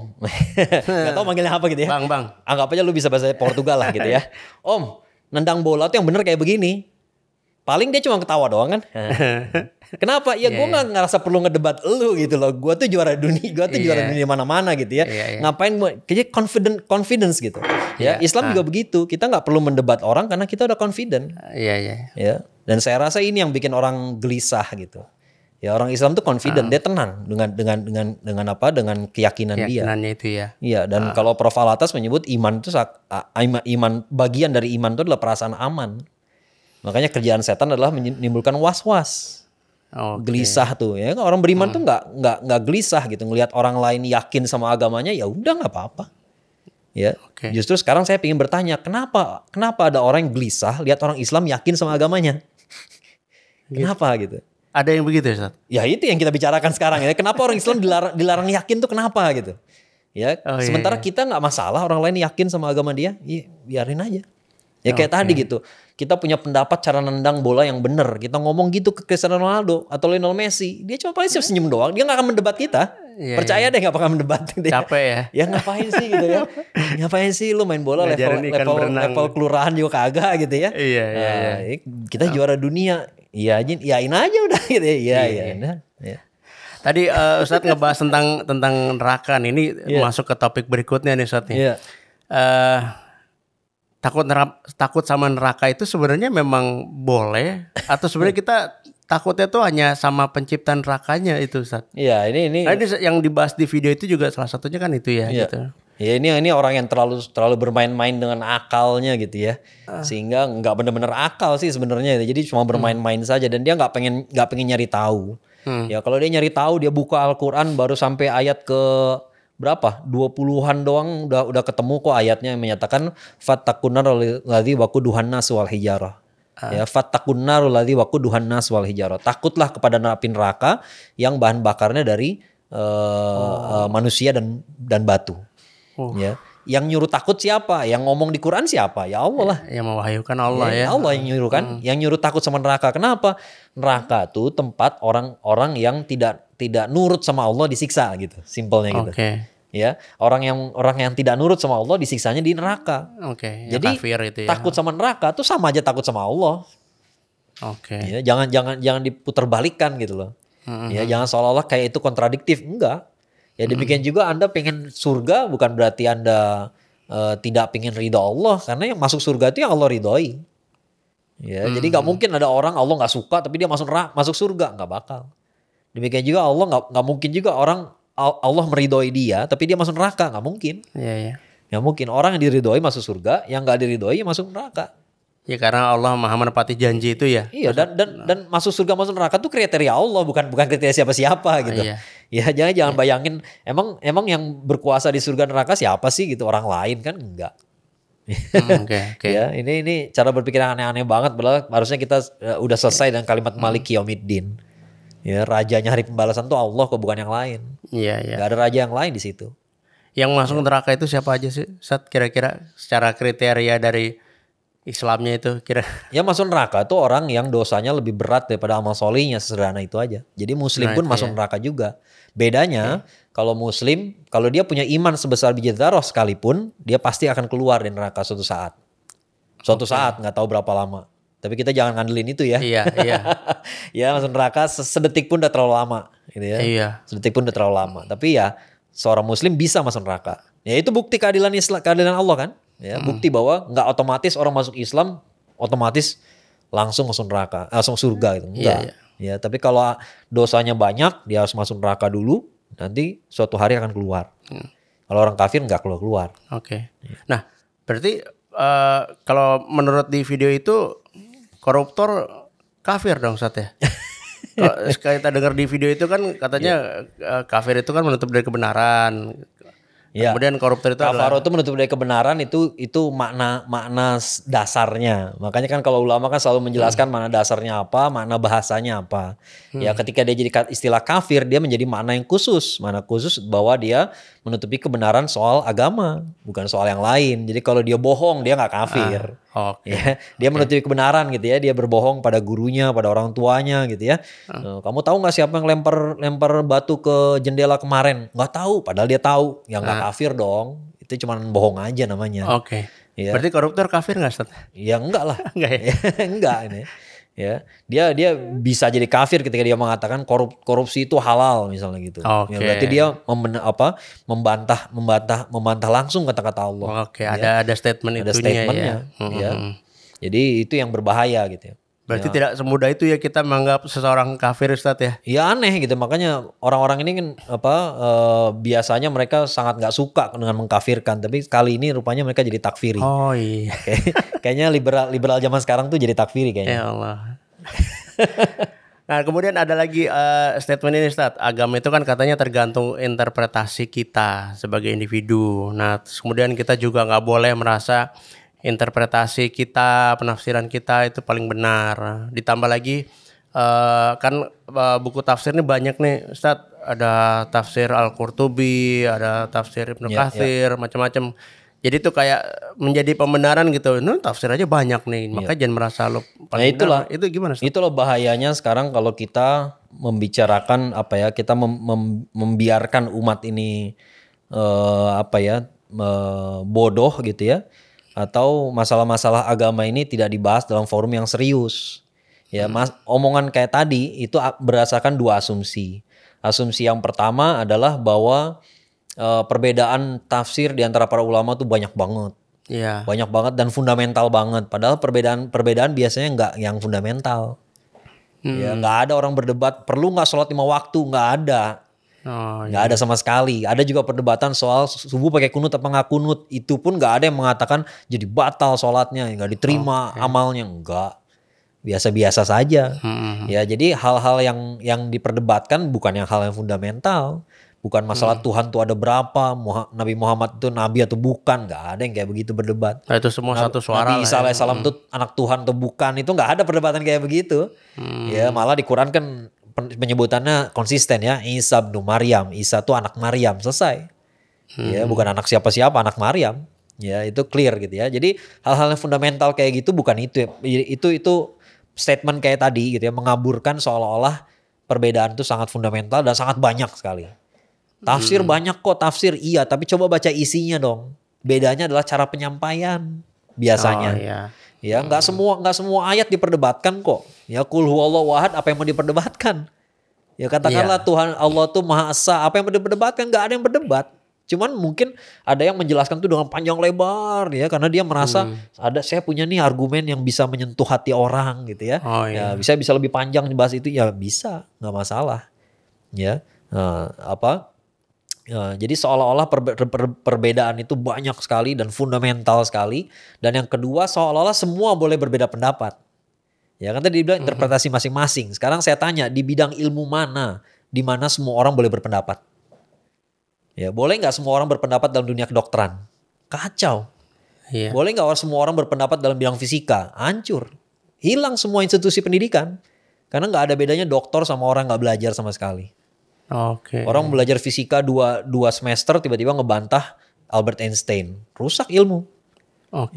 nggak tahu manggilnya apa gitu ya. Bang. Anggap aja lu bisa bahasa Portugal lah gitu ya. Om, nendang bola tuh yang bener kayak begini. Paling dia cuma ketawa doang kan. Kenapa? Ya gue nggak ngerasa perlu ngedebat lu gitu loh. Gue tuh juara dunia, juara dunia mana-mana gitu ya. Ngapain gue? Kayaknya confidence gitu. Ya, Islam juga begitu. Kita nggak perlu mendebat orang karena kita udah confident. Iya. Ya. Dan saya rasa ini yang bikin orang gelisah gitu. Ya, orang Islam tuh confident, dia tenang dengan keyakinan dia. Keyakinannya itu ya. Iya, dan kalau Prof. Alatas menyebut iman itu iman bagian dari iman itu adalah perasaan aman. Makanya kerjaan setan adalah menimbulkan was-was. Gelisah tuh ya. Orang beriman tuh nggak gelisah gitu, ngelihat orang lain yakin sama agamanya, ya udah nggak apa-apa. Ya. Justru sekarang saya ingin bertanya, kenapa ada orang yang gelisah lihat orang Islam yakin sama agamanya? Kenapa gitu? Ada yang begitu ya, Ustaz? Ya itu yang kita bicarakan sekarang ya. Kenapa orang Islam dilarang yakin tuh kenapa gitu? Ya, sementara kita nggak masalah orang lain yakin sama agama dia, ya, biarin aja. Ya kayak tadi gitu. Kita punya pendapat cara nendang bola yang benar. Kita ngomong gitu ke Cristiano Ronaldo atau Lionel Messi, dia cuma paling senyum doang. Dia nggak akan mendebat kita. Percaya deh nggak bakal mendebat. Capek ya? Ya ngapain sih gitu ya? Ngapain sih lu main bola level kelurahan juga kagak gitu ya? Iya. Kita juara dunia. Iya aja, iyain aja udah gitu ya. Iya. Tadi Ustadz ngebahas tentang neraka nih. Ini masuk ke topik berikutnya nih Ustadz nih. Takut sama neraka itu sebenarnya memang boleh atau sebenarnya kita takutnya tuh hanya sama pencipta nerakanya itu Ustadz? Iya, ini yang dibahas di video itu juga salah satunya kan itu ya gitu. Ya ini orang yang terlalu bermain-main dengan akalnya gitu ya, sehingga nggak benar-benar akal sih sebenarnya. Jadi cuma bermain-main saja dan dia nggak pengen nyari tahu. Ya kalau dia nyari tahu, dia buka Al-Quran baru sampai ayat ke berapa? 20-an doang udah ketemu kok ayatnya yang menyatakan fattakunnar ladzi waquduhan nas wal hijarah. Ya fattakunnar ladzi waquduhan nas wal hijarah. Takutlah kepada api neraka yang bahan bakarnya dari manusia dan batu. Ya, yang nyuruh takut siapa? Yang ngomong di Quran siapa? Ya Allah lah. Yang mewahyukan Allah ya. Allah yang nyuruh kan. Yang nyuruh takut sama neraka. Kenapa? Neraka tuh tempat orang-orang yang tidak nurut sama Allah disiksa gitu. Simpelnya gitu. Ya, orang yang tidak nurut sama Allah disiksanya di neraka. Jadi kafir itu ya. Takut sama neraka tuh sama aja takut sama Allah. Ya, jangan diputarbalikkan gitu loh. Ya, jangan seolah-olah kayak itu kontradiktif. Enggak. Ya demikian juga Anda pengen surga bukan berarti Anda tidak pengen ridho Allah, karena yang masuk surga itu yang Allah ridhoi. Ya, jadi nggak mungkin ada orang Allah nggak suka tapi dia masuk surga, nggak bakal. Demikian juga Allah nggak mungkin juga orang Allah meridhoi dia tapi dia masuk neraka, nggak mungkin. Iya. Nggak mungkin orang yang diridhoi masuk surga, yang nggak diridhoi masuk neraka. Ya karena Allah Maha menepati janji itu ya. Iya dan masuk surga masuk neraka itu kriteria Allah bukan kriteria siapa-siapa gitu. Ya jangan bayangin emang yang berkuasa di surga neraka siapa sih gitu, orang lain kan enggak. Ya ini cara berpikir yang aneh-aneh banget. Harusnya kita udah selesai dengan kalimat Maliki Yaumiddin. Ya rajanya hari pembalasan tuh Allah kok, bukan yang lain. Iya. Gak ada raja yang lain di situ. Yang masuk neraka itu siapa aja sih? Kira-kira secara kriteria dari Islamnya itu kira. Ya masuk neraka tuh orang yang dosanya lebih berat daripada amal solihnya, sesederhana itu aja. Jadi Muslim pun masuk neraka juga. Bedanya kalau Muslim, kalau dia punya iman sebesar biji zarah sekalipun, dia pasti akan keluar dari neraka suatu saat. Suatu saat, nggak tahu berapa lama. Tapi kita jangan ngandelin itu ya. Iya. Ya masuk neraka sedetik pun udah terlalu lama, gitu ya. Iya. Sedetik pun udah terlalu lama. Tapi ya seorang Muslim bisa masuk neraka. Ya itu bukti keadilan Allah kan. Ya, bukti bahwa nggak otomatis orang masuk Islam otomatis langsung masuk neraka, langsung surga gitu. Enggak. Ya, tapi kalau dosanya banyak, dia harus masuk neraka dulu, nanti suatu hari akan keluar. Kalau orang kafir nggak keluar. Oke. Nah, berarti kalau menurut di video itu koruptor kafir dong Ustaz ya? Kalau kita dengar di video itu kan katanya kafir itu kan menutup dari kebenaran. Ya. Kemudian koruptor itu Kafaro itu menutup dari kebenaran, itu makna dasarnya. Makanya kan kalau ulama kan selalu menjelaskan makna dasarnya apa, makna bahasanya apa. Ya, ketika dia jadi istilah kafir, dia menjadi makna yang khusus. Makna khusus bahwa dia menutupi kebenaran soal agama, bukan soal yang lain. Jadi kalau dia bohong, dia nggak kafir. Ya, dia menutupi kebenaran gitu ya. Dia berbohong pada gurunya, pada orang tuanya gitu ya. Kamu tahu nggak siapa yang lempar batu ke jendela kemarin? Nggak tahu, padahal dia tahu. Yang nggak kafir dong. Itu cuma bohong aja namanya. Oke. Ya. Berarti koruptor kafir nggak Ustaz? Ya enggak lah. Enggak ya? Enggak ini. Ya, dia bisa jadi kafir ketika dia mengatakan korupsi itu halal misalnya gitu. Ya, berarti dia membantah langsung kata-kata Allah. Oke, ya. ada statement ada itunya statementnya. Ya. Jadi itu yang berbahaya gitu ya. Berarti tidak semudah itu ya kita menganggap seseorang kafir Ustaz ya? Ya aneh gitu, makanya orang-orang ini kan biasanya mereka sangat nggak suka dengan mengkafirkan, tapi kali ini rupanya mereka jadi takfiri. Oh iya. Kayaknya liberal zaman sekarang tuh jadi takfiri kayaknya. Ya Allah. Nah kemudian ada lagi statement ini Ustaz, agama itu kan katanya tergantung interpretasi kita sebagai individu. Nah kemudian kita juga nggak boleh merasa interpretasi kita, penafsiran kita itu paling benar. Ditambah lagi kan buku tafsir ini banyak nih Ustaz, ada tafsir Al-Qurtubi, ada tafsir Ibnu Katsir, macam-macam. Jadi itu kayak menjadi pembenaran gitu. Nah, tafsir aja banyak nih. Makanya jangan merasa lo paling benar. Itu gimana Ustaz? Itulah bahayanya sekarang kalau kita membicarakan kita membiarkan umat ini bodoh gitu ya. Atau masalah-masalah agama ini tidak dibahas dalam forum yang serius. Ya, omongan kayak tadi itu berdasarkan dua asumsi. Asumsi yang pertama adalah bahwa perbedaan tafsir di antara para ulama tuh banyak banget. Iya. Banyak banget dan fundamental banget. Padahal perbedaan biasanya nggak yang fundamental. Ya, nggak ada orang berdebat perlu nggak sholat 5 waktu, nggak ada. Nggak ada sama sekali. Ada juga perdebatan soal subuh pakai kunut apa nggak kunut. Itu pun nggak ada yang mengatakan jadi batal sholatnya, nggak diterima amalnya, enggak. Biasa-biasa saja. Ya, jadi hal-hal yang diperdebatkan bukan yang hal yang fundamental. Bukan masalah Tuhan tuh ada berapa, Nabi Muhammad itu nabi atau bukan, nggak ada yang kayak begitu berdebat. Nah, itu semua satu suara. Nabi Isa alaihissalam itu anak Tuhan atau bukan, itu nggak ada perdebatan kayak begitu. Ya, malah di Quran kan penyebutannya konsisten ya, Isa bin Maryam, Isa tuh anak Maryam, selesai. Ya, bukan anak siapa-siapa, anak Maryam. Ya, itu clear gitu ya. Jadi hal-hal yang fundamental kayak gitu bukan itu ya. Itu statement kayak tadi gitu ya, mengaburkan seolah-olah perbedaan itu sangat fundamental dan sangat banyak sekali. Tafsir banyak kok, tafsir iya, tapi coba baca isinya dong. Bedanya adalah cara penyampaian biasanya. Ya, nggak semua ayat diperdebatkan kok. Ya, qul huwallahu ahad, apa yang mau diperdebatkan? Ya, katakanlah Tuhan Allah tuh Maha Esa, apa yang mau diperdebatkan? Nggak ada yang berdebat. Cuman mungkin ada yang menjelaskan tuh dengan panjang lebar ya, karena dia merasa saya punya nih argumen yang bisa menyentuh hati orang gitu ya. Ya, bisa lebih panjang bahas itu ya, bisa, nggak masalah. Ya, jadi seolah-olah perbedaan itu banyak sekali dan fundamental sekali. Dan yang kedua seolah-olah semua boleh berbeda pendapat. Ya kan tadi dibilang interpretasi masing-masing. Sekarang saya tanya, di bidang ilmu mana di mana semua orang boleh berpendapat? Ya, boleh nggak semua orang berpendapat dalam dunia kedokteran? Kacau. Boleh nggak semua orang berpendapat dalam bidang fisika? Hancur. Hilang semua institusi pendidikan. Karena nggak ada bedanya dokter sama orang nggak belajar sama sekali. Orang belajar fisika 2 semester tiba-tiba ngebantah Albert Einstein, rusak ilmu.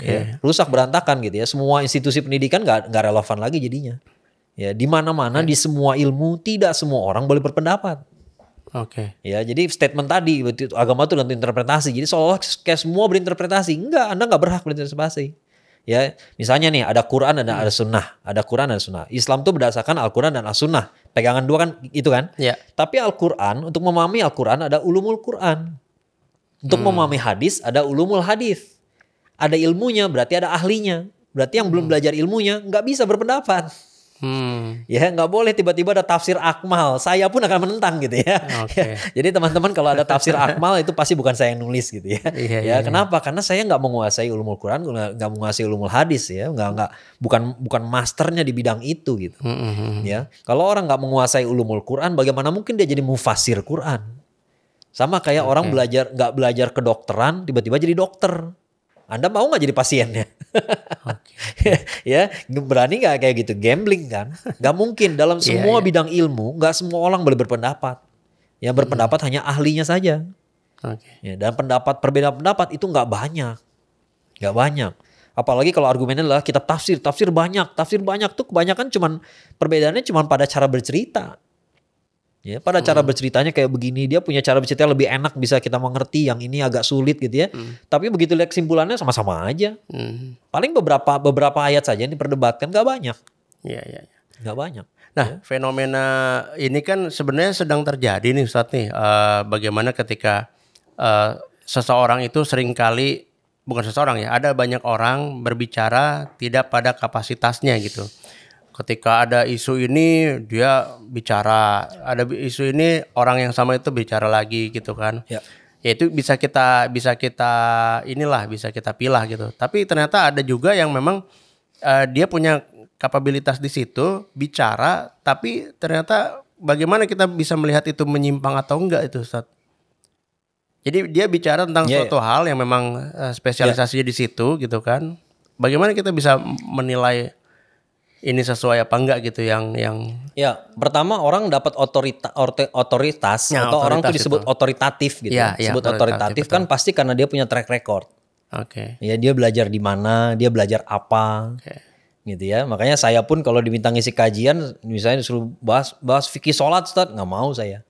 Ya, rusak berantakan gitu ya. Semua institusi pendidikan nggak relevan lagi jadinya. Ya, di mana-mana di semua ilmu tidak semua orang boleh berpendapat. Ya, jadi statement tadi agama itu dalam interpretasi. Jadi seolah kayak semua berinterpretasi. Enggak, Anda nggak berhak berinterpretasi. Ya, misalnya nih ada Quran dan ada Sunnah, ada Quran dan Sunnah. Islam tuh berdasarkan Al-Quran dan As-Sunnah. Pegangan dua kan itu kan. Tapi Al-Quran, untuk memahami Al-Quran ada ulumul Quran. Untuk memahami hadis ada ulumul hadis. ada ilmunya berarti ada ahlinya. Berarti yang belum belajar ilmunya nggak bisa berpendapat. Ya nggak boleh tiba-tiba ada tafsir akmal, saya pun akan menentang gitu ya. Oke. Jadi teman-teman kalau ada tafsir akmal itu pasti bukan saya yang nulis gitu ya. Iya, Kenapa? Karena saya nggak menguasai ulumul Quran, nggak menguasai ulumul hadis ya, bukan masternya di bidang itu gitu. Ya kalau orang nggak menguasai ulumul Quran, bagaimana mungkin dia jadi mufasir Quran? Sama kayak orang nggak belajar kedokteran tiba-tiba jadi dokter. Anda mau nggak jadi pasiennya? Ya berani nggak kayak gitu? Gambling kan? Nggak mungkin dalam semua bidang ilmu nggak semua orang boleh berpendapat. Yang berpendapat hanya ahlinya saja. Ya, dan perbedaan pendapat itu nggak banyak. Apalagi kalau argumennya adalah kitab tafsir banyak tuh kebanyakan perbedaannya cuman pada cara bercerita. Ya, pada cara berceritanya kayak begini, dia punya cara bercerita lebih enak, bisa kita mengerti, yang ini agak sulit gitu ya. Tapi begitu lihat kesimpulannya sama-sama aja. Paling beberapa ayat saja yang diperdebatkan, gak banyak. Iya. Gak banyak. Nah, fenomena ini kan sebenarnya sedang terjadi nih Ustadz nih. Bagaimana ketika seseorang itu seringkali, bukan seseorang ya, ada banyak orang berbicara tidak pada kapasitasnya gitu. Ketika ada isu ini dia bicara, ada isu ini orang yang sama itu bicara lagi gitu kan. Ya itu bisa kita pilah gitu. Tapi ternyata ada juga yang memang dia punya kapabilitas di situ bicara, tapi ternyata bagaimana kita bisa melihat itu menyimpang atau enggak itu Ustaz? Jadi dia bicara tentang suatu hal yang memang spesialisasinya di situ gitu kan. Bagaimana kita bisa menilai ini sesuai apa enggak gitu yang ya pertama orang dapat otoritas ya, atau orang tuh disebut otoritatif gitu disebut otoritatif kan pasti karena dia punya track record. Ya dia belajar di mana, dia belajar apa gitu ya. Makanya saya pun kalau diminta ngisi kajian misalnya disuruh bahas fikih sholat Ustaz, nggak mau saya.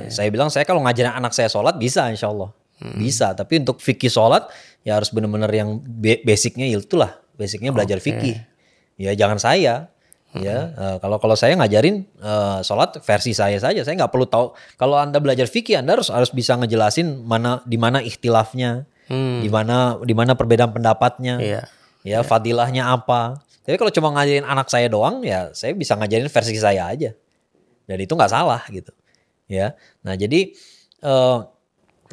Saya bilang saya kalau ngajarin anak saya sholat bisa insya Allah bisa, tapi untuk fikih sholat ya harus benar-benar yang basicnya itulah, basicnya belajar fikih. Ya jangan saya, ya kalau saya ngajarin sholat versi saya saja, saya nggak perlu tahu. Kalau Anda belajar fikih, Anda harus bisa ngejelasin di mana ikhtilafnya, di mana perbedaan pendapatnya, fadilahnya apa. Tapi kalau cuma ngajarin anak saya doang, ya saya bisa ngajarin versi saya aja, dan itu nggak salah gitu, ya. Nah jadi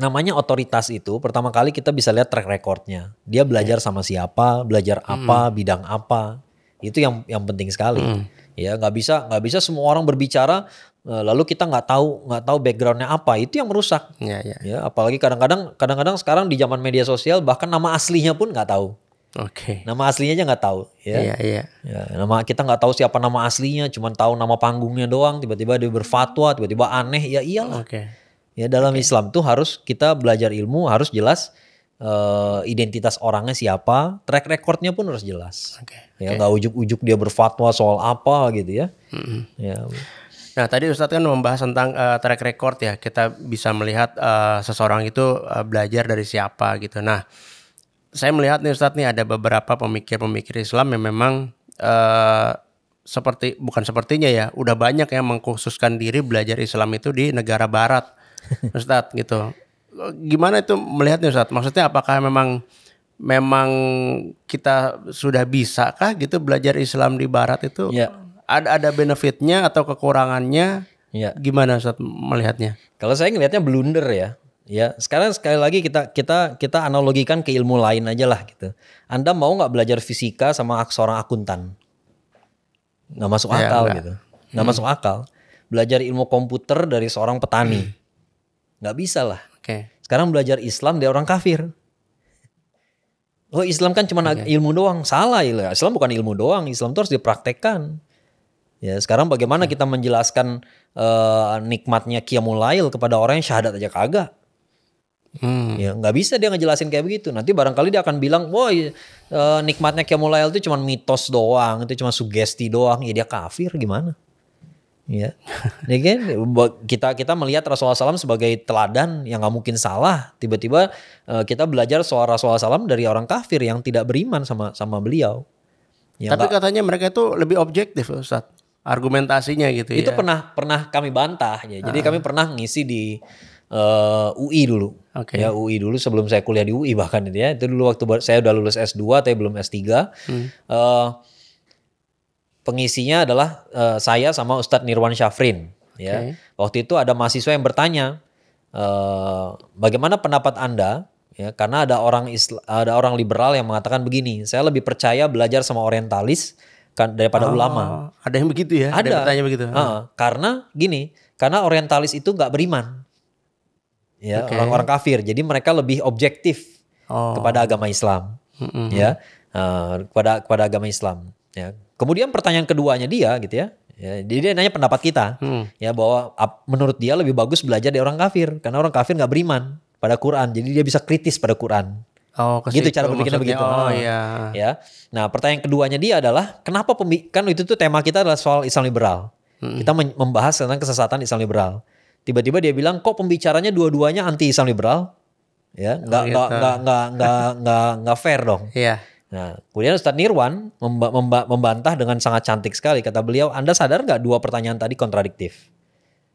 namanya otoritas itu pertama kali kita bisa lihat track recordnya, dia belajar sama siapa, belajar apa, bidang apa. Itu yang penting sekali. Ya nggak bisa semua orang berbicara lalu kita nggak tahu backgroundnya apa, itu yang merusak. Ya apalagi kadang-kadang sekarang di zaman media sosial bahkan nama aslinya pun nggak tahu. Nama aslinya aja nggak tahu. Ya, kita nggak tahu siapa nama aslinya, cuma tahu nama panggungnya doang. Tiba-tiba dia berfatwa, tiba-tiba aneh. Ya iyalah. Ya dalam Islam tuh harus kita belajar ilmu harus jelas. Identitas orangnya siapa, track recordnya pun harus jelas. Ya nggak ujuk-ujuk dia berfatwa soal apa gitu ya. Nah tadi Ustadz kan membahas tentang track record ya, kita bisa melihat seseorang itu belajar dari siapa gitu. Nah saya melihat nih Ustadz nih ada beberapa pemikir Islam yang memang udah banyak yang mengkhususkan diri belajar Islam itu di negara Barat, Ustadz gitu. Gimana itu melihatnya Ustadz? Maksudnya apakah memang kita sudah bisa kah gitu belajar Islam di Barat itu? Ada benefitnya atau kekurangannya? Gimana Ustadz melihatnya? Kalau saya ngelihatnya blunder ya. Ya sekarang sekali lagi kita analogikan ke ilmu lain aja lah gitu. Anda mau nggak belajar fisika sama seorang akuntan? Nggak masuk akal gitu. Nggak masuk akal. Belajar ilmu komputer dari seorang petani? Nggak bisa lah. Sekarang belajar Islam dari orang kafir. Oh Islam kan cuma ilmu doang. Salah ya. Islam bukan ilmu doang. Islam itu harus dipraktekkan. Ya sekarang bagaimana kita menjelaskan nikmatnya Qiyamul Lail kepada orang yang syahadat aja kagak. Ya nggak bisa dia ngejelasin kayak begitu. Nanti barangkali dia akan bilang, wah nikmatnya Qiyamul Lail itu cuma mitos doang, itu cuma sugesti doang. Ya dia kafir gimana? Ya, kita melihat Rasulullah SAW sebagai teladan yang nggak mungkin salah. Tiba-tiba kita belajar soal Rasulullah SAW dari orang kafir yang tidak beriman sama beliau. Ya, tapi katanya mereka itu lebih objektif, Ustaz. Argumentasinya gitu. Itu pernah kami bantah. Ya. Jadi kami pernah ngisi di UI dulu. Oke. Ya UI dulu sebelum saya kuliah di UI bahkan itu ya. Itu dulu waktu saya udah lulus S2 tapi belum S3. Pengisinya adalah saya sama Ustadz Nirwan Syafrin. Ya. Waktu itu ada mahasiswa yang bertanya, bagaimana pendapat Anda? Ya, karena ada orang liberal yang mengatakan begini, saya lebih percaya belajar sama orientalis daripada ulama. Ada yang begitu ya? Ada yang bertanya begitu. Karena gini, karena orientalis itu nggak beriman, ya orang-orang kafir. Jadi mereka lebih objektif kepada agama Islam, ya kepada agama Islam. Ya. Kemudian pertanyaan keduanya dia, gitu ya. Ya, dia nanya pendapat kita, ya bahwa menurut dia lebih bagus belajar dari orang kafir, karena orang kafir nggak beriman pada Quran, jadi dia bisa kritis pada Quran. Gitu cara berpikirnya begitu. Iya. Ya. Nah, pertanyaan keduanya dia adalah kenapa kan itu tuh tema kita adalah soal Islam liberal. Kita membahas tentang kesesatan Islam liberal. Tiba-tiba dia bilang kok pembicaranya dua-duanya anti Islam liberal? Ya, nggak fair dong. Iya. Nah, kemudian Ustadz Nirwan membantah dengan sangat cantik sekali. Kata beliau, Anda sadar nggak dua pertanyaan tadi kontradiktif?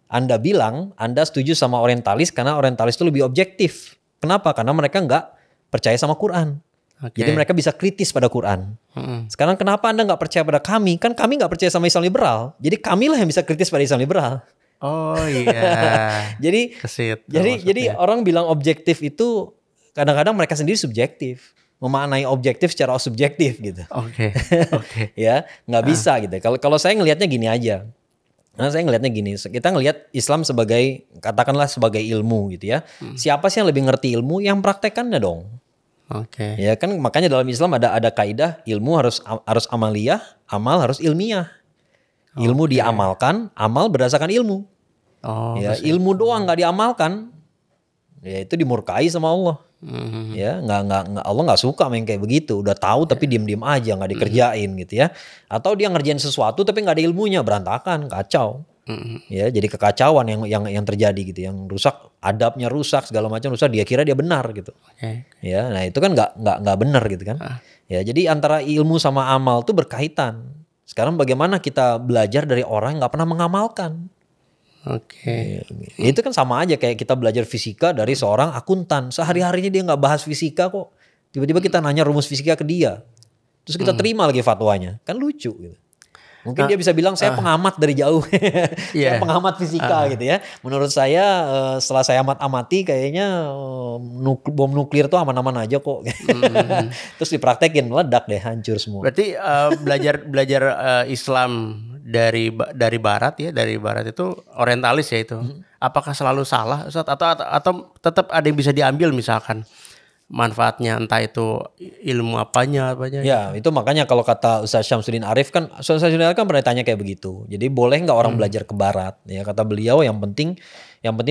Anda bilang Anda setuju sama orientalis karena orientalis itu lebih objektif. Kenapa? Karena mereka nggak percaya sama Quran. Jadi mereka bisa kritis pada Quran. Sekarang kenapa Anda nggak percaya pada kami? Kan kami nggak percaya sama Islam liberal. Jadi kamilah yang bisa kritis pada Islam liberal. Oh iya. jadi orang bilang objektif itu kadang-kadang mereka sendiri subjektif. Memaknai objektif secara subjektif gitu. Oke. Ya, nggak bisa gitu. Kalau saya ngelihatnya gini aja. Nah, saya ngelihatnya gini, kita ngelihat Islam sebagai, katakanlah sebagai ilmu gitu ya. Siapa sih yang lebih ngerti ilmu? Yang praktekannya dong. Oke. Ya kan, makanya dalam Islam ada kaidah ilmu harus amaliyah, amal harus ilmiah. Ilmu diamalkan, amal berdasarkan ilmu. Ya, ilmu doang nggak diamalkan, ya itu dimurkai sama Allah. Ya, Allah nggak suka main kayak begitu. Udah tahu tapi diem-diem aja, nggak dikerjain gitu ya. Atau dia ngerjain sesuatu tapi nggak ada ilmunya, berantakan, kacau. Ya, jadi kekacauan yang terjadi gitu, yang rusak, adabnya rusak, segala macam rusak. Dia kira dia benar gitu. Ya, nah itu kan nggak benar gitu kan. Ya, jadi antara ilmu sama amal tuh berkaitan. Sekarang bagaimana kita belajar dari orang yang nggak pernah mengamalkan? Itu kan sama aja kayak kita belajar fisika dari seorang akuntan. Sehari-harinya dia nggak bahas fisika kok. Tiba-tiba kita nanya rumus fisika ke dia. Terus kita terima lagi fatwanya. Kan lucu gitu. Mungkin dia bisa bilang saya pengamat dari jauh. Saya pengamat fisika gitu ya. Menurut saya setelah saya amati kayaknya bom nuklir tuh aman-aman aja kok. Terus dipraktekin meledak deh, hancur semua. Berarti belajar Islam dari barat ya, dari barat itu orientalis ya itu. Apakah selalu salah Ustaz, atau tetap ada yang bisa diambil misalkan manfaatnya, entah itu ilmu apanya. Ya, itu makanya kalau kata Ustaz Syamsuddin Arif kan, Ustaz Syamsuddin Arif kan pernah tanya kayak begitu. Jadi boleh nggak orang belajar ke barat? Ya, kata beliau yang penting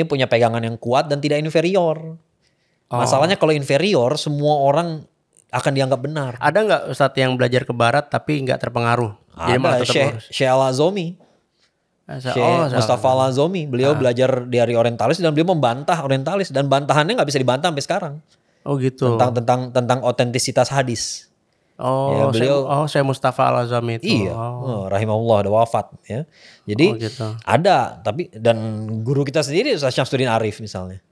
punya pegangan yang kuat dan tidak inferior. Masalahnya kalau inferior semua orang akan dianggap benar. Ada nggak Ustadz yang belajar ke barat tapi nggak terpengaruh? Ada, Syekh Al-Azomi. Mustafa Al-Azomi. Beliau belajar dari orientalis dan beliau membantah orientalis. Dan bantahannya nggak bisa dibantah sampai sekarang. Oh gitu. Tentang otentisitas hadis. Oh, ya, saya Mustafa Al-Azomi itu. Iya, rahimahullah, udah wafat ya. Jadi gitu. Ada, tapi dan guru kita sendiri Ustaz Syamsuddin Arif misalnya.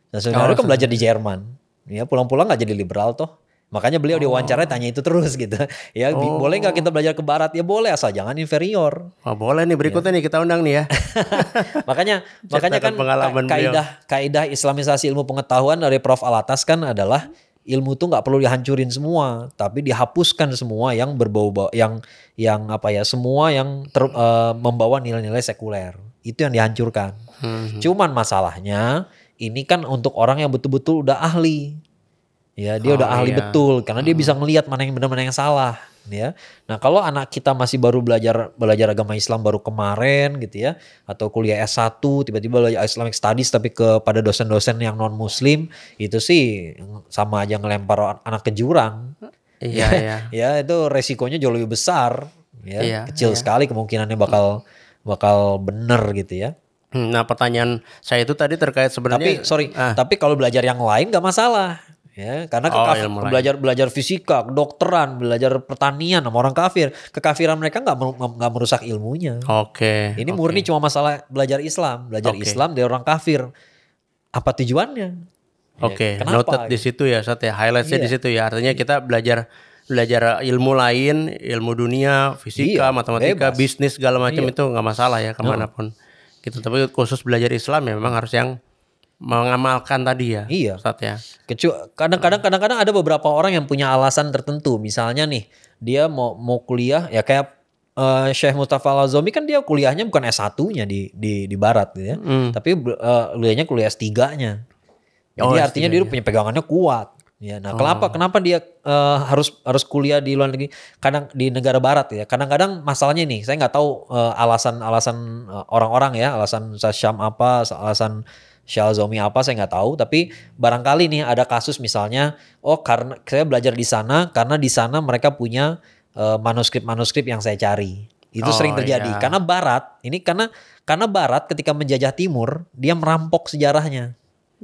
Syamsuddin Arif kan belajar di Jerman. Ya, pulang-pulang nggak jadi liberal toh. Makanya beliau diwawancara tanya itu terus gitu. Ya, boleh nggak kita belajar ke barat? Ya boleh, asal jangan inferior. Boleh nih, berikutnya nih kita undang nih ya. makanya kan kaidah Islamisasi ilmu pengetahuan dari Prof. Alatas kan adalah ilmu tuh nggak perlu dihancurin semua, tapi dihapuskan semua yang berbau-bau, yang semua yang membawa nilai-nilai sekuler. Itu yang dihancurkan. Cuman masalahnya ini kan untuk orang yang betul-betul udah ahli. Ya, dia udah ahli betul karena dia bisa ngelihat mana yang benar, mana yang salah, ya. Nah, kalau anak kita masih baru belajar agama Islam baru kemarin gitu ya, atau kuliah S1 tiba-tiba belajar Islamic Studies tapi kepada dosen-dosen yang non muslim, itu sih sama aja ngelempar anak ke jurang. Iya. Ya, itu resikonya jauh lebih besar, ya. Kecil sekali kemungkinannya bakal bener gitu ya. Nah, pertanyaan saya itu tadi terkait sebenarnya tapi kalau belajar yang lain gak masalah. Ya, karena belajar fisika, kedokteran, belajar pertanian sama orang kafir, kekafiran mereka nggak merusak ilmunya. Ini murni cuma masalah belajar Islam, Islam dari orang kafir. Apa tujuannya? Oke, Kenapa? noted di situ ya, Sat ya. Highlightsnya di Iya. situ ya. Artinya kita belajar ilmu lain, ilmu dunia, fisika, Iya, matematika, bebas. bisnis segala macam Iya. itu nggak masalah ya kemanapun. Gitu. Tapi khusus belajar Islam ya memang harus yang mengamalkan tadi ya, Iya. Sat ya. Kadang-kadang ada beberapa orang yang punya alasan tertentu. Misalnya nih, dia mau kuliah ya kayak Syekh Mustafa Al-Azami kan dia kuliahnya bukan S1-nya di barat gitu ya. Tapi kuliahnya kuliah S3-nya. Jadi Oh, artinya dia punya pegangannya kuat. Ya, nah kenapa dia harus kuliah di luar negeri? Kadang di negara barat ya. Kadang-kadang masalahnya nih, saya nggak tahu alasan orang-orang ya, alasan Syam apa, alasan Syekh Al-Azami apa saya nggak tahu. Tapi barangkali nih ada kasus misalnya, karena saya belajar di sana karena di sana mereka punya manuskrip-manuskrip yang saya cari. Itu sering terjadi. Iya. Karena Barat ketika menjajah Timur, dia merampok sejarahnya.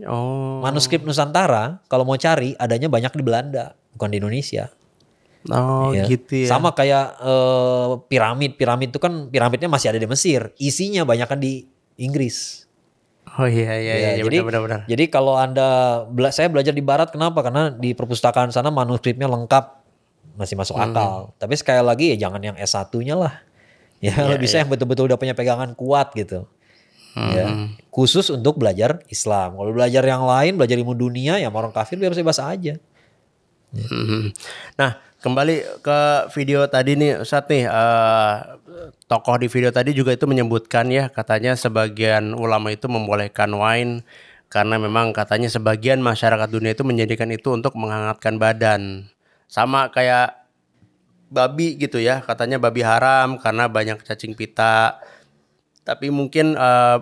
Oh. Manuskrip Nusantara kalau mau cari adanya banyak di Belanda, bukan di Indonesia. Oh, Ya. gitu ya. Sama kayak piramid itu kan piramidnya masih ada di Mesir, isinya banyak kan di Inggris. Oh iya Ya, iya jadi benar. jadi kalau saya belajar di Barat kenapa? Karena di perpustakaan sana manuskripnya lengkap, masih masuk akal. Tapi sekali lagi ya jangan yang S1-nya lah. Ya bisa yang betul-betul udah punya pegangan kuat gitu. Ya, khusus untuk belajar Islam. Kalau belajar yang lain, belajar ilmu dunia, ya sama orang kafir bebas-bebas aja. Nah, kembali ke video tadi nih, Ustadz nih, tokoh di video tadi juga itu menyebutkan ya, katanya sebagian ulama itu membolehkan wine karena memang katanya sebagian masyarakat dunia itu menjadikan itu untuk menghangatkan badan. Sama kayak babi gitu ya, katanya babi haram karena banyak cacing pita. Tapi mungkin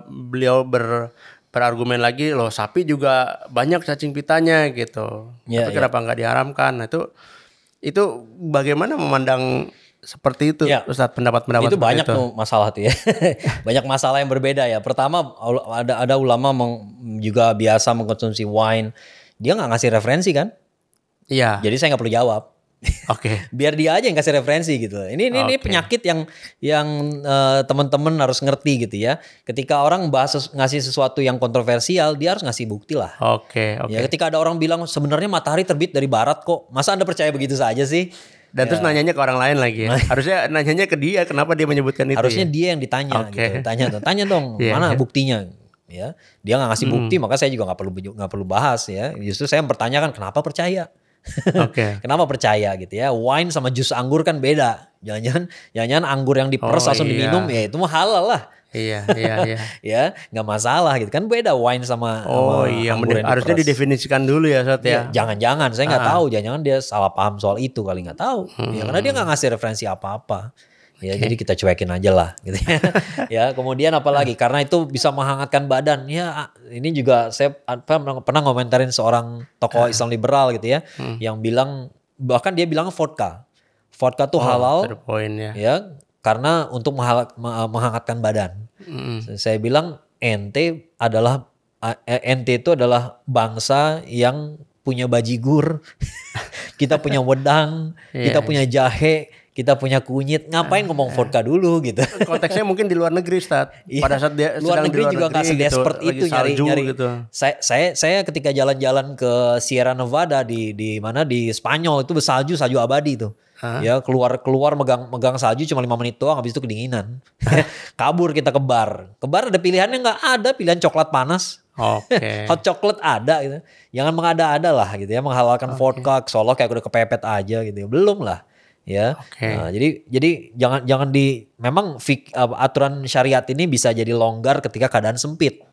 beliau berargumen lagi, loh sapi juga banyak cacing pitanya gitu. Ya, Tapi kenapa nggak diharamkan? Nah, itu bagaimana memandang seperti itu, Ya. Ustadz, pendapat-pendapat Itu seperti banyak itu? tuh masalah tuh ya. Banyak masalah yang berbeda ya. Pertama ada ulama juga biasa mengkonsumsi wine. Dia nggak ngasih referensi kan? Iya. Jadi saya nggak perlu jawab. Oke. Biar dia aja yang kasih referensi gitu. Ini Oke. penyakit yang teman-teman harus ngerti gitu ya. Ketika orang ngasih sesuatu yang kontroversial, dia harus ngasih bukti lah. Oke. Ya, ketika ada orang bilang sebenarnya matahari terbit dari barat kok. Masa Anda percaya begitu saja sih? Dan terus nanyanya ke orang lain lagi ya. Harusnya nanyanya ke dia, kenapa dia menyebutkan itu Harusnya ya? dia yang ditanya Oke. gitu. Tanya dong, Iya, mana iya. buktinya? Ya, dia nggak ngasih bukti, maka saya juga nggak perlu bahas ya. Justru saya mempertanyakan kenapa percaya? Oke. Kenapa percaya gitu ya? Wine sama jus anggur kan beda. Jangan-jangan anggur yang diperes Oh, langsung iya. diminum ya itu mah halal lah. Iya. Ya, nggak masalah gitu kan, beda wine sama Oh sama iya, anggur yang harusnya diperes. didefinisikan dulu ya, Ustadz ya. Ya, jangan-jangan saya nggak tahu, jangan-jangan dia salah paham soal itu kali, nggak tahu. Ya karena dia nggak ngasih referensi apa-apa. Ya jadi kita cuekin aja lah gitu ya. Ya, kemudian apalagi karena itu bisa menghangatkan badan. Ya ini juga saya pernah ngomentarin seorang tokoh Islam liberal gitu ya, yang bilang bahkan dia bilang vodka tuh halal To the point ya. ya karena untuk menghangatkan badan. Saya bilang ente itu adalah bangsa yang punya bajigur, kita punya wedang, kita punya jahe, kita punya kunyit. Ngapain ngomong vodka dulu gitu? Konteksnya mungkin di luar negeri, Ustadz. Iya. Pada saat dia luar sedang negeri di luar juga nggak negeri sedespert gitu, itu lagi salju nyari. gitu. Saya ketika jalan-jalan ke Sierra Nevada di mana di Spanyol itu salju abadi tuh. Ya keluar megang salju cuma 5 menit doang, habis itu kedinginan. Kabur kita ke bar. Ke bar ada pilihannya nggak? Ada pilihan coklat panas. Oke. Hot chocolate ada gitu. Jangan mengada-ada lah gitu ya, menghalalkan vodka, kesolok kayak udah kepepet aja gitu ya. Belum lah. Ya. Oke. Nah, jadi jangan memang aturan syariat ini bisa jadi longgar ketika keadaan sempit.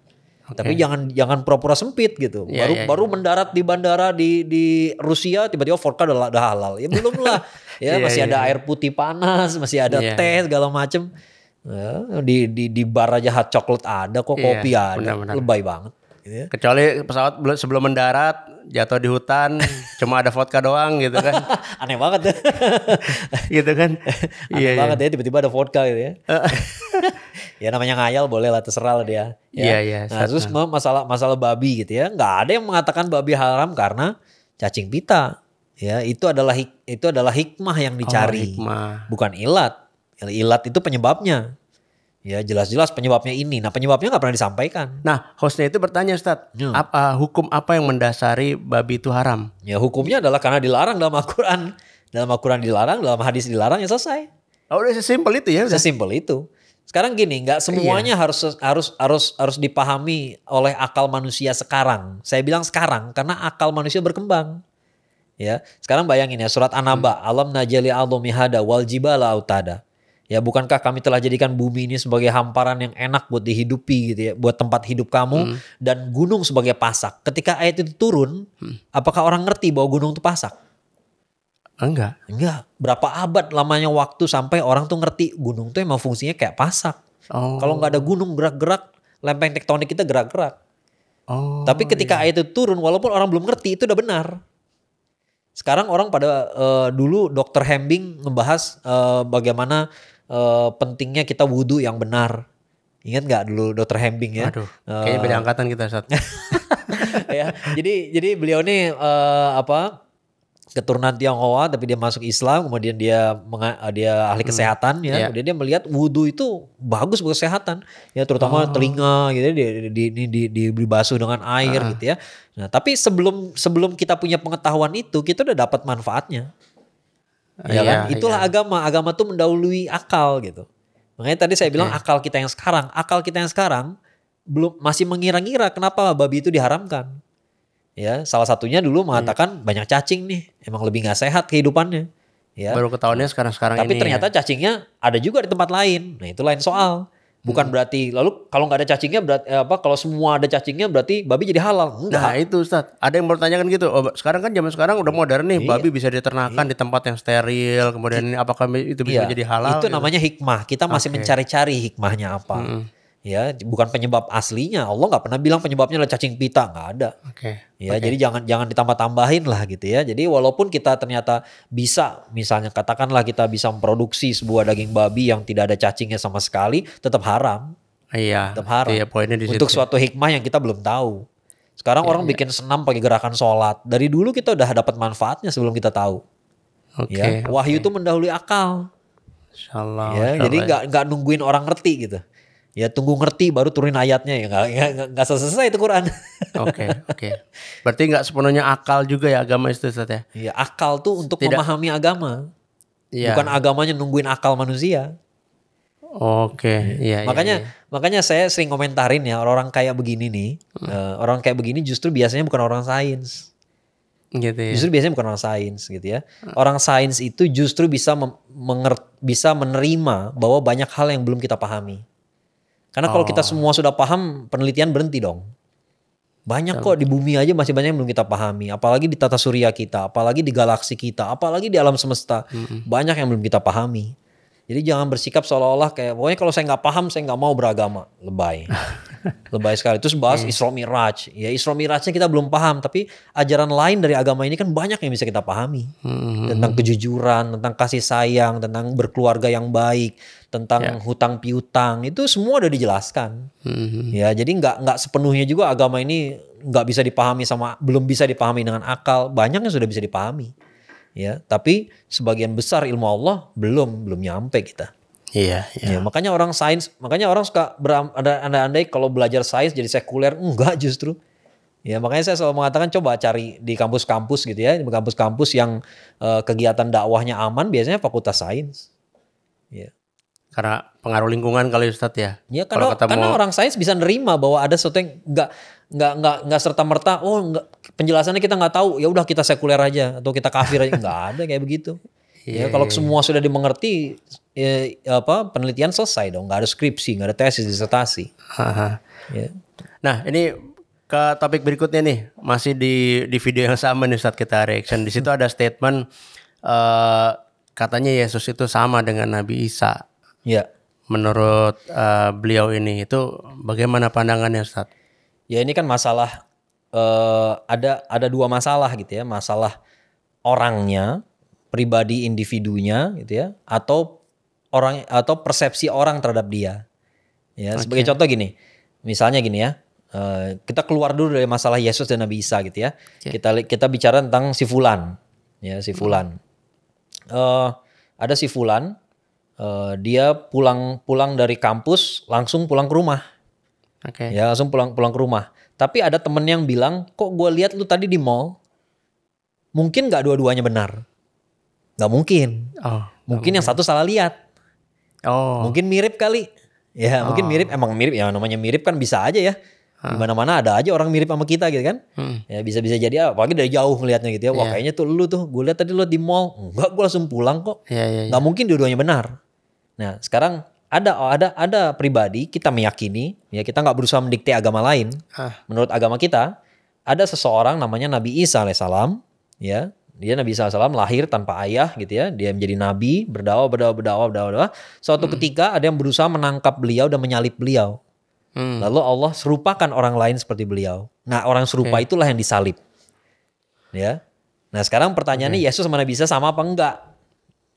Tapi jangan pura-pura sempit gitu. Iya, Baru mendarat di bandara di Rusia tiba-tiba vodka udah halal. Ya belum lah. Ya masih ada air putih panas, masih ada teh segala macem. Ya, di bar aja hot chocolate ada kok, kopi ada. benar-benar. Lebay banget. Gitu ya. Kecuali pesawat sebelum mendarat jatuh di hutan, cuma ada vodka doang gitu kan. Aneh banget. Gitu kan. Aneh banget ya tiba-tiba ada vodka gitu ya. Ya namanya ngayal boleh lah, terserah lah dia. Ya. Iya, Nah, terus masalah babi gitu ya. Nggak ada yang mengatakan babi haram karena cacing pita. Ya, itu adalah hikmah yang dicari. hikmah. Bukan ilat. Ilat itu penyebabnya. Ya jelas-jelas penyebabnya ini. Nah penyebabnya nggak pernah disampaikan. Nah, hostnya itu bertanya, Ustadz, hukum apa yang mendasari babi itu haram? Ya hukumnya adalah karena dilarang dalam Al-Quran. Dalam Al-Quran dilarang, dalam hadis dilarang, ya selesai. Oh, udah sesimpel itu ya? Udah. Sesimpel itu. Sekarang gini, nggak semuanya harus dipahami oleh akal manusia sekarang. Saya bilang sekarang karena akal manusia berkembang. Ya, sekarang bayangin ya surat An-Naba, alam najali alumi hada wal jibala autada. Ya, bukankah kami telah jadikan bumi ini sebagai hamparan yang enak buat dihidupi gitu ya, buat tempat hidup kamu dan gunung sebagai pasak. Ketika ayat itu turun, apakah orang ngerti bahwa gunung itu pasak? Enggak. Enggak. Berapa abad lamanya waktu sampai orang tuh ngerti gunung tuh emang fungsinya kayak pasak. Oh. Kalau nggak ada gunung gerak-gerak, lempeng tektonik kita gerak-gerak. Oh. Tapi ketika ayat itu turun, walaupun orang belum ngerti itu udah benar. Sekarang orang pada dulu Dr. Hembing ngebahas bagaimana pentingnya kita wudhu yang benar. Ingat nggak dulu Dr. Hembing ya? Aduh, kayaknya beda angkatan kita saat. Ya, jadi beliau ini keturunan Tionghoa tapi dia masuk Islam, kemudian dia ahli kesehatan ya. Kemudian dia melihat wudhu itu bagus buat kesehatan ya, terutama telinga gitu ya, dibasuh dengan air gitu ya. Nah, tapi sebelum kita punya pengetahuan itu, kita udah dapat manfaatnya. Ya kan? Itulah agama. Agama tuh mendahului akal gitu. Makanya tadi saya bilang akal kita yang sekarang belum masih mengira-ngira kenapa babi itu diharamkan. Ya, salah satunya dulu mengatakan banyak cacing nih, emang lebih nggak sehat kehidupannya. Ya. Baru ketahuannya sekarang ini. Tapi ternyata cacingnya ada juga di tempat lain. Nah itu lain soal. Bukan berarti lalu kalau nggak ada cacingnya berarti kalau semua ada cacingnya berarti babi jadi halal. Enggak. Nah itu Ustadz, ada yang bertanyakan gitu. Oh, sekarang kan zaman sekarang udah modern nih, babi bisa diternakan di tempat yang steril. Kemudian apakah itu bisa jadi halal? Itu namanya hikmah. Kita masih mencari-cari hikmahnya apa. Ya, bukan penyebab aslinya. Allah nggak pernah bilang penyebabnya adalah cacing pita, nggak ada. Ya, jadi jangan ditambah-tambahin lah gitu ya. Jadi walaupun kita ternyata bisa, misalnya katakanlah kita bisa memproduksi sebuah daging babi yang tidak ada cacingnya sama sekali, tetap haram. Iya. Tetap haram. Iya, poinnya di situ. Untuk suatu hikmah yang kita belum tahu. Sekarang orang bikin senam pakai gerakan sholat. Dari dulu kita udah dapat manfaatnya sebelum kita tahu. Ya, wahyu itu mendahului akal. Insyaallah. Ya, jadi nggak nungguin orang ngerti gitu. Ya tunggu ngerti baru turunin ayatnya, ya nggak selesai itu Quran. Oke. Berarti nggak sepenuhnya akal juga ya agama itu Ustaz ya? Iya, akal tuh untuk memahami agama. Iya. Bukan agamanya nungguin akal manusia. Oke. Iya. Makanya saya sering komentarin ya, orang kayak begini nih, orang kayak begini justru biasanya bukan orang sains. Gitu ya. Justru biasanya bukan orang sains gitu ya. Orang sains itu justru bisa bisa menerima bahwa banyak hal yang belum kita pahami. Karena kalau kita semua sudah paham, penelitian berhenti dong. Banyak kok di bumi aja masih banyak yang belum kita pahami. Apalagi di tata surya kita, apalagi di galaksi kita, apalagi di alam semesta. Banyak yang belum kita pahami. Jadi jangan bersikap seolah-olah kayak, pokoknya kalau saya nggak paham, saya nggak mau beragama. Lebay. Lebay sekali. Terus bahas Isra Miraj. Ya Isra Mirajnya kita belum paham. Tapi ajaran lain dari agama ini kan banyak yang bisa kita pahami. Tentang kejujuran, tentang kasih sayang, tentang berkeluarga yang baik, tentang hutang piutang. Itu semua udah dijelaskan. Ya, jadi nggak sepenuhnya juga agama ini nggak bisa dipahami belum bisa dipahami dengan akal. Banyak yang sudah bisa dipahami. Ya, tapi sebagian besar ilmu Allah belum nyampe kita. Iya. Ya, makanya orang suka berandai-andai kalau belajar sains jadi sekuler. Enggak justru. Ya, makanya saya selalu mengatakan coba cari di kampus-kampus gitu ya, di kampus-kampus yang kegiatan dakwahnya aman biasanya fakultas sains. Ya. Karena pengaruh lingkungan kali Ustadz ya. Ya karena orang sains bisa nerima bahwa ada sesuatu yang nggak serta merta penjelasannya kita nggak tahu, ya udah kita sekuler aja atau kita kafir aja, nggak ada kayak begitu. Ya kalau semua sudah dimengerti, penelitian selesai dong, nggak ada skripsi, nggak ada tesis, disertasi. Ya. Nah ini ke topik berikutnya nih, masih di video yang sama nih saat kita reaction. Di situ ada statement katanya Yesus itu sama dengan Nabi Isa. Ya. Menurut beliau ini itu bagaimana pandangannya Ustaz? Ya ini kan masalah ada dua masalah gitu ya, masalah orangnya, pribadi individunya gitu ya, atau persepsi orang terhadap dia. Ya, sebagai contoh gini. Misalnya gini ya. Kita keluar dulu dari masalah Yesus dan Nabi Isa gitu ya. Kita bicara tentang si fulan. Ya, si fulan. Ada si fulan Dia pulang dari kampus langsung pulang ke rumah. Oke. Ya langsung pulang ke rumah. Tapi ada temen yang bilang, kok gue lihat lu tadi di mall, mungkin nggak dua-duanya benar? Nggak mungkin. Oh. Mungkin yang satu salah lihat. Oh. Mungkin mirip kali. Ya mungkin mirip, emang mirip ya, namanya mirip kan bisa aja ya. Di mana-mana ada aja orang mirip sama kita gitu kan. Ya bisa-bisa jadi apalagi dari jauh ngelihatnya gitu ya. Wah kayaknya tuh lu tuh, gue lihat tadi lu di mall. Enggak, gue langsung pulang kok. Iya. Nggak mungkin dua-duanya benar. Nah sekarang ada pribadi kita meyakini, ya kita nggak berusaha mendikte agama lain. Menurut agama kita ada seseorang namanya Nabi Isa alaihissalam, ya dia Nabi Isa alaihissalam lahir tanpa ayah gitu ya, dia menjadi nabi, berdakwah. Suatu ketika ada yang berusaha menangkap beliau dan menyalib beliau. Lalu Allah serupakan orang lain seperti beliau. Nah orang serupa itulah yang disalib. Ya. Nah sekarang pertanyaannya Yesus sama Nabi Isa sama apa enggak?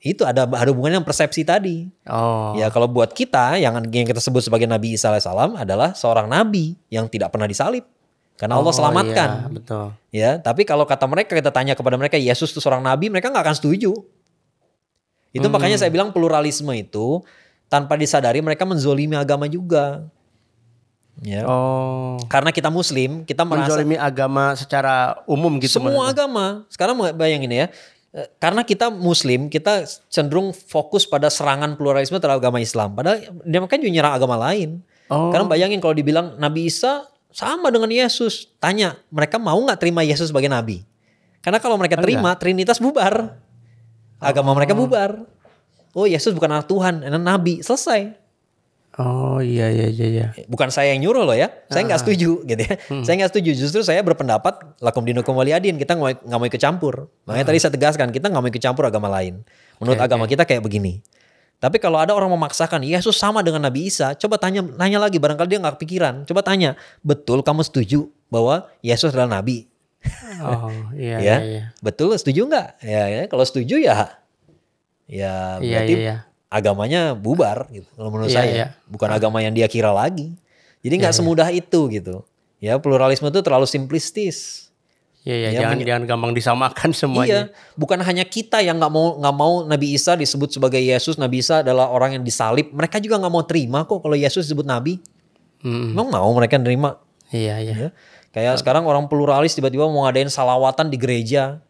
Itu ada hubungannya dengan persepsi tadi. Oh. Ya kalau buat kita yang kita sebut sebagai Nabi Isa alaihissalam adalah seorang nabi yang tidak pernah disalib. Karena Allah selamatkan. Iya, betul. Ya, tapi kalau kata mereka, kita tanya kepada mereka Yesus itu seorang nabi, mereka nggak akan setuju. Itu makanya saya bilang pluralisme itu tanpa disadari mereka menzolimi agama juga. Ya. Oh. Karena kita Muslim, kita merasa Menzalimi agama secara umum gitu. semua maksudnya. agama. Sekarang bayangin ya, karena kita Muslim, kita cenderung fokus pada serangan pluralisme terhadap agama Islam. Padahal dia makanya juga nyerang agama lain. Karena bayangin kalau dibilang Nabi Isa sama dengan Yesus. Tanya, mereka mau nggak terima Yesus sebagai Nabi? Karena kalau mereka terima, Trinitas bubar. Agama mereka bubar. Oh Yesus bukan anak Tuhan, anak Nabi. Selesai. Oh iya. Bukan saya yang nyuruh loh ya. Saya nggak setuju gitu ya. Saya nggak setuju. Justru saya berpendapat lakum dinukum waliyadin. Kita nggak mau ikut campur. Makanya tadi saya tegaskan kita nggak mau ikut campur agama lain. Menurut agama kita kayak begini. Tapi kalau ada orang memaksakan Yesus sama dengan Nabi Isa, coba tanya lagi. Barangkali dia nggak kepikiran. Coba tanya, betul kamu setuju bahwa Yesus adalah Nabi? Oh iya. Ya, betul setuju nggak? Ya, kalau setuju ya berarti agamanya bubar gitu. Kalau menurut saya, bukan agama yang dia kira lagi. Jadi nggak semudah itu gitu. Ya pluralisme itu terlalu simplistis. Iya, jangan gampang disamakan semuanya. Iya, bukan hanya kita yang nggak mau Nabi Isa disebut sebagai Yesus. Nabi Isa adalah orang yang disalib. Mereka juga nggak mau terima kok kalau Yesus disebut Nabi. Emang mau mereka nerima? Iya. Ya. Kayak sekarang orang pluralis tiba-tiba mau ngadain salawatan di gereja.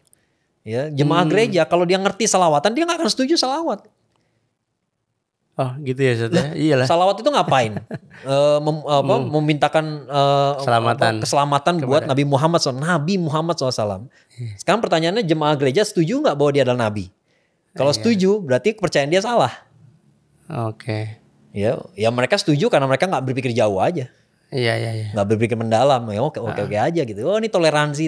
Ya, jemaah gereja kalau dia ngerti salawatan dia nggak akan setuju salawat. Oh gitu ya Ustaz. Iyalah. Salawat itu ngapain? Memintakan keselamatan buat Nabi Muhammad SAW. Nabi Muhammad SAW. Sekarang pertanyaannya jemaah gereja setuju nggak bahwa dia adalah Nabi? Kalau setuju berarti kepercayaan dia salah. Oke. Ya mereka setuju karena mereka nggak berpikir jauh aja. Iya. Nggak berpikir mendalam. Ya oke aja gitu. Oh ini toleransi.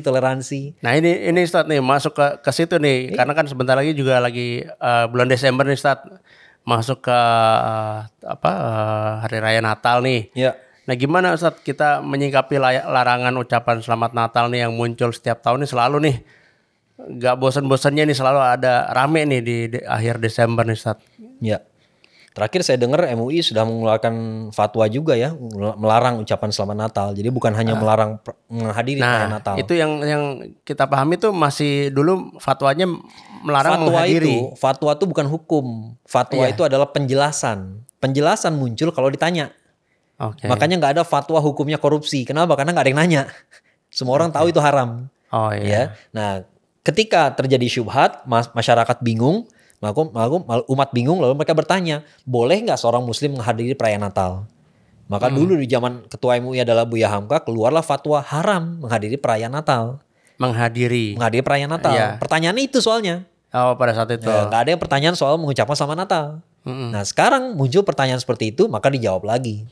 Nah ini Ustaz nih masuk ke situ nih. Karena kan sebentar lagi juga lagi bulan Desember nih Ustaz. Masuk ke hari raya Natal nih. Ya. Nah gimana Ustaz kita menyikapi larangan ucapan Selamat Natal nih yang muncul setiap tahun nih selalu nih. Gak bosan-bosannya nih selalu ada rame nih di akhir Desember nih Ustaz. Ya. Terakhir saya dengar MUI sudah mengeluarkan fatwa juga ya, melarang ucapan Selamat Natal. Jadi bukan hanya melarang menghadiri perayaan Natal. Itu yang kita pahami tuh masih dulu fatwanya melarang menghadiri. Fatwa itu bukan hukum. Fatwa itu adalah penjelasan. Penjelasan muncul kalau ditanya. Makanya nggak ada fatwa hukumnya korupsi. Kenapa? Karena nggak ada yang nanya. Semua orang tahu itu haram. Oh iya. Ya. Nah, ketika terjadi syubhat, masyarakat bingung. Umat bingung lalu mereka bertanya, boleh nggak seorang muslim menghadiri perayaan Natal? Maka dulu di zaman ketua MUI adalah Buya Hamka keluarlah fatwa haram menghadiri perayaan Natal. Menghadiri perayaan Natal. Iya. Pertanyaannya itu soalnya. Oh pada saat itu. Nggak ada yang pertanyaan soal mengucapkan Selamat Natal. Nah sekarang muncul pertanyaan seperti itu maka dijawab lagi.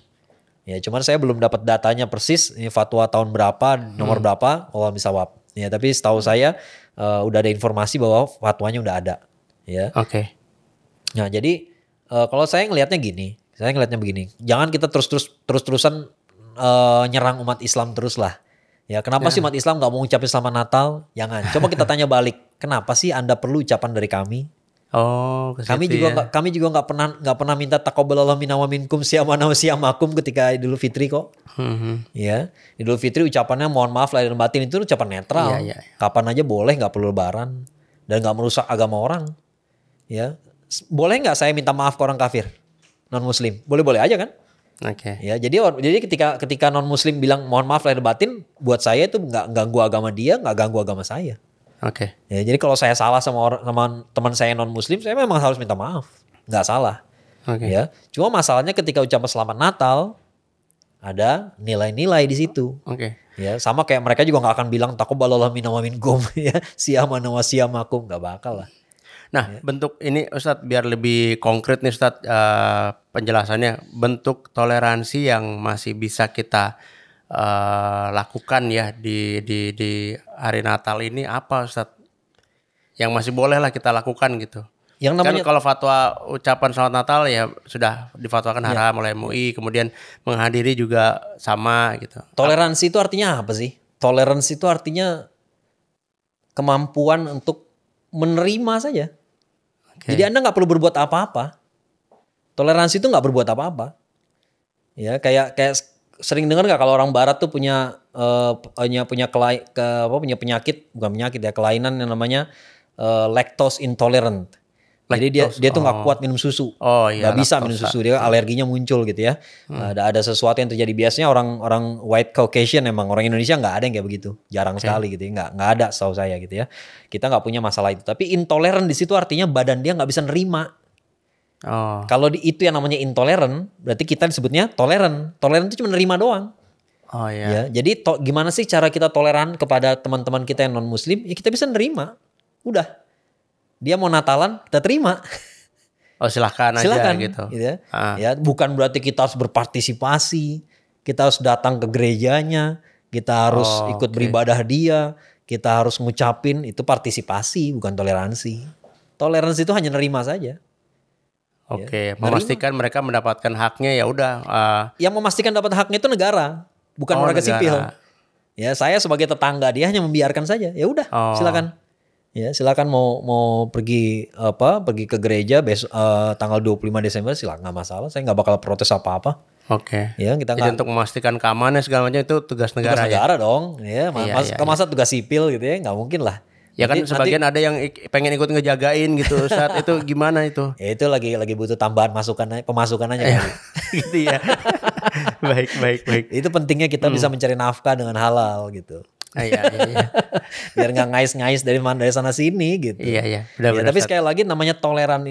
Ya cuman saya belum dapat datanya persis ini fatwa tahun berapa, nomor berapa, Allah misawab. Ya tapi setahu saya udah ada informasi bahwa fatwanya udah ada. Ya. Oke. Nah jadi kalau saya ngelihatnya begini, jangan kita terus-terusan nyerang umat Islam terus lah. Ya kenapa sih umat Islam nggak mau ucapin Selamat Natal? Jangan. Coba kita tanya balik, kenapa sih Anda perlu ucapan dari kami? Oh, kami juga nggak pernah minta taqabbalallahu minna wa minkum siyamana wa siyamakum ketika Idul Fitri kok. Ya Idul Fitri ucapannya mohon maaf lahir dan batin itu ucapan netral. Kapan aja boleh, nggak perlu lebaran dan nggak merusak agama orang. Ya, boleh nggak saya minta maaf ke orang kafir non muslim? Boleh-boleh aja kan? Oke. Ya, jadi ketika non muslim bilang mohon maaf lahir batin, buat saya itu nggak ganggu agama dia, nggak ganggu agama saya. Oke. Ya, jadi kalau saya salah sama teman saya non muslim, saya memang harus minta maaf, nggak salah. Oke. Ya, cuma masalahnya ketika ucapan selamat Natal ada nilai-nilai di situ. Oke. Ya, sama kayak mereka juga nggak akan bilang taqabbalallahu minna wa minkum ya, siyamana wa siyamakum, nggak bakal lah. Nah, bentuk ini Ustadz biar lebih konkret nih Ustadz penjelasannya, bentuk toleransi yang masih bisa kita lakukan ya di hari Natal ini apa Ustadz? Yang masih boleh lah kita lakukan gitu. Yang namanya Kan kalau fatwa ucapan selamat Natal ya sudah difatwakan haram oleh MUI, kemudian menghadiri juga sama gitu. toleransi itu artinya apa sih? Toleransi itu artinya kemampuan untuk menerima saja. Oke. Jadi Anda nggak perlu berbuat apa-apa. Toleransi itu nggak berbuat apa-apa. Ya, kayak sering dengar nggak kalau orang Barat tuh punya penyakit, bukan penyakit ya, kelainan yang namanya lactose intolerant. Jadi dia tuh nggak kuat minum susu, Oh iya. nggak bisa minum susu, dia alerginya muncul gitu ya. Ada sesuatu yang terjadi, biasanya orang white Caucasian, emang orang Indonesia nggak ada yang kayak begitu, jarang sekali gitu ya, nggak ada setahu saya gitu ya. Kita nggak punya masalah itu, tapi intoleran di situ artinya badan dia nggak bisa nerima. Oh. Kalau itu yang namanya intoleran, berarti kita disebutnya toleran. Toleran itu cuma nerima doang. Oh iya. Ya, jadi gimana sih cara kita toleran kepada teman-teman kita yang non Muslim? Ya kita bisa nerima, udah. Dia mau Natalan, kita terima. Oh silakan aja Silakan, gitu. ya. Ah. Ya, bukan berarti kita harus berpartisipasi, kita harus datang ke gerejanya, kita harus ikut beribadah dia, kita harus ngucapin, itu partisipasi, bukan toleransi. Toleransi itu hanya nerima saja. Oke, Ya, memastikan mereka mendapatkan haknya ya udah. Yang memastikan dapat haknya itu negara, bukan Oh, warga negara. sipil. Ya, saya sebagai tetangga dia hanya membiarkan saja. Ya udah, Oh. silakan. Ya, silakan mau pergi ke gereja besok tanggal 25 Desember, silakan, nggak masalah. Saya nggak bakal protes apa-apa. Oke. Ya, kita Jadi nggak untuk memastikan keamanannya segala macam itu tugas negara tugas ya. negara dong. Ya, Iya, masa tugas sipil gitu ya, nggak mungkin lah. Ya kan Nanti- sebagian ada yang pengen ikut ngejagain gitu Ustadz. Itu gimana itu? ya itu lagi butuh tambahan pemasukan aja kali. Gitu ya. Baik. Itu pentingnya kita bisa mencari nafkah dengan halal gitu. Iya. Biar nggak ngais-ngais dari sana sini gitu. Iya. Ya, Benar-benar. tapi Ustadz. sekali lagi namanya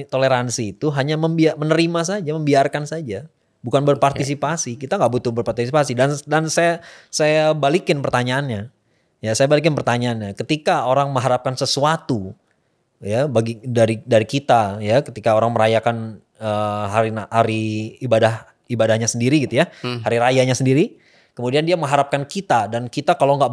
toleransi itu hanya menerima saja, membiarkan saja, bukan berpartisipasi. Kita nggak butuh berpartisipasi. Dan saya balikin pertanyaannya. Ya, saya balikin pertanyaannya. Ketika orang mengharapkan sesuatu, ya dari kita, ya, ketika orang merayakan hari ibadahnya sendiri gitu ya, hari rayanya sendiri. Kemudian dia mengharapkan kita, dan kita kalau nggak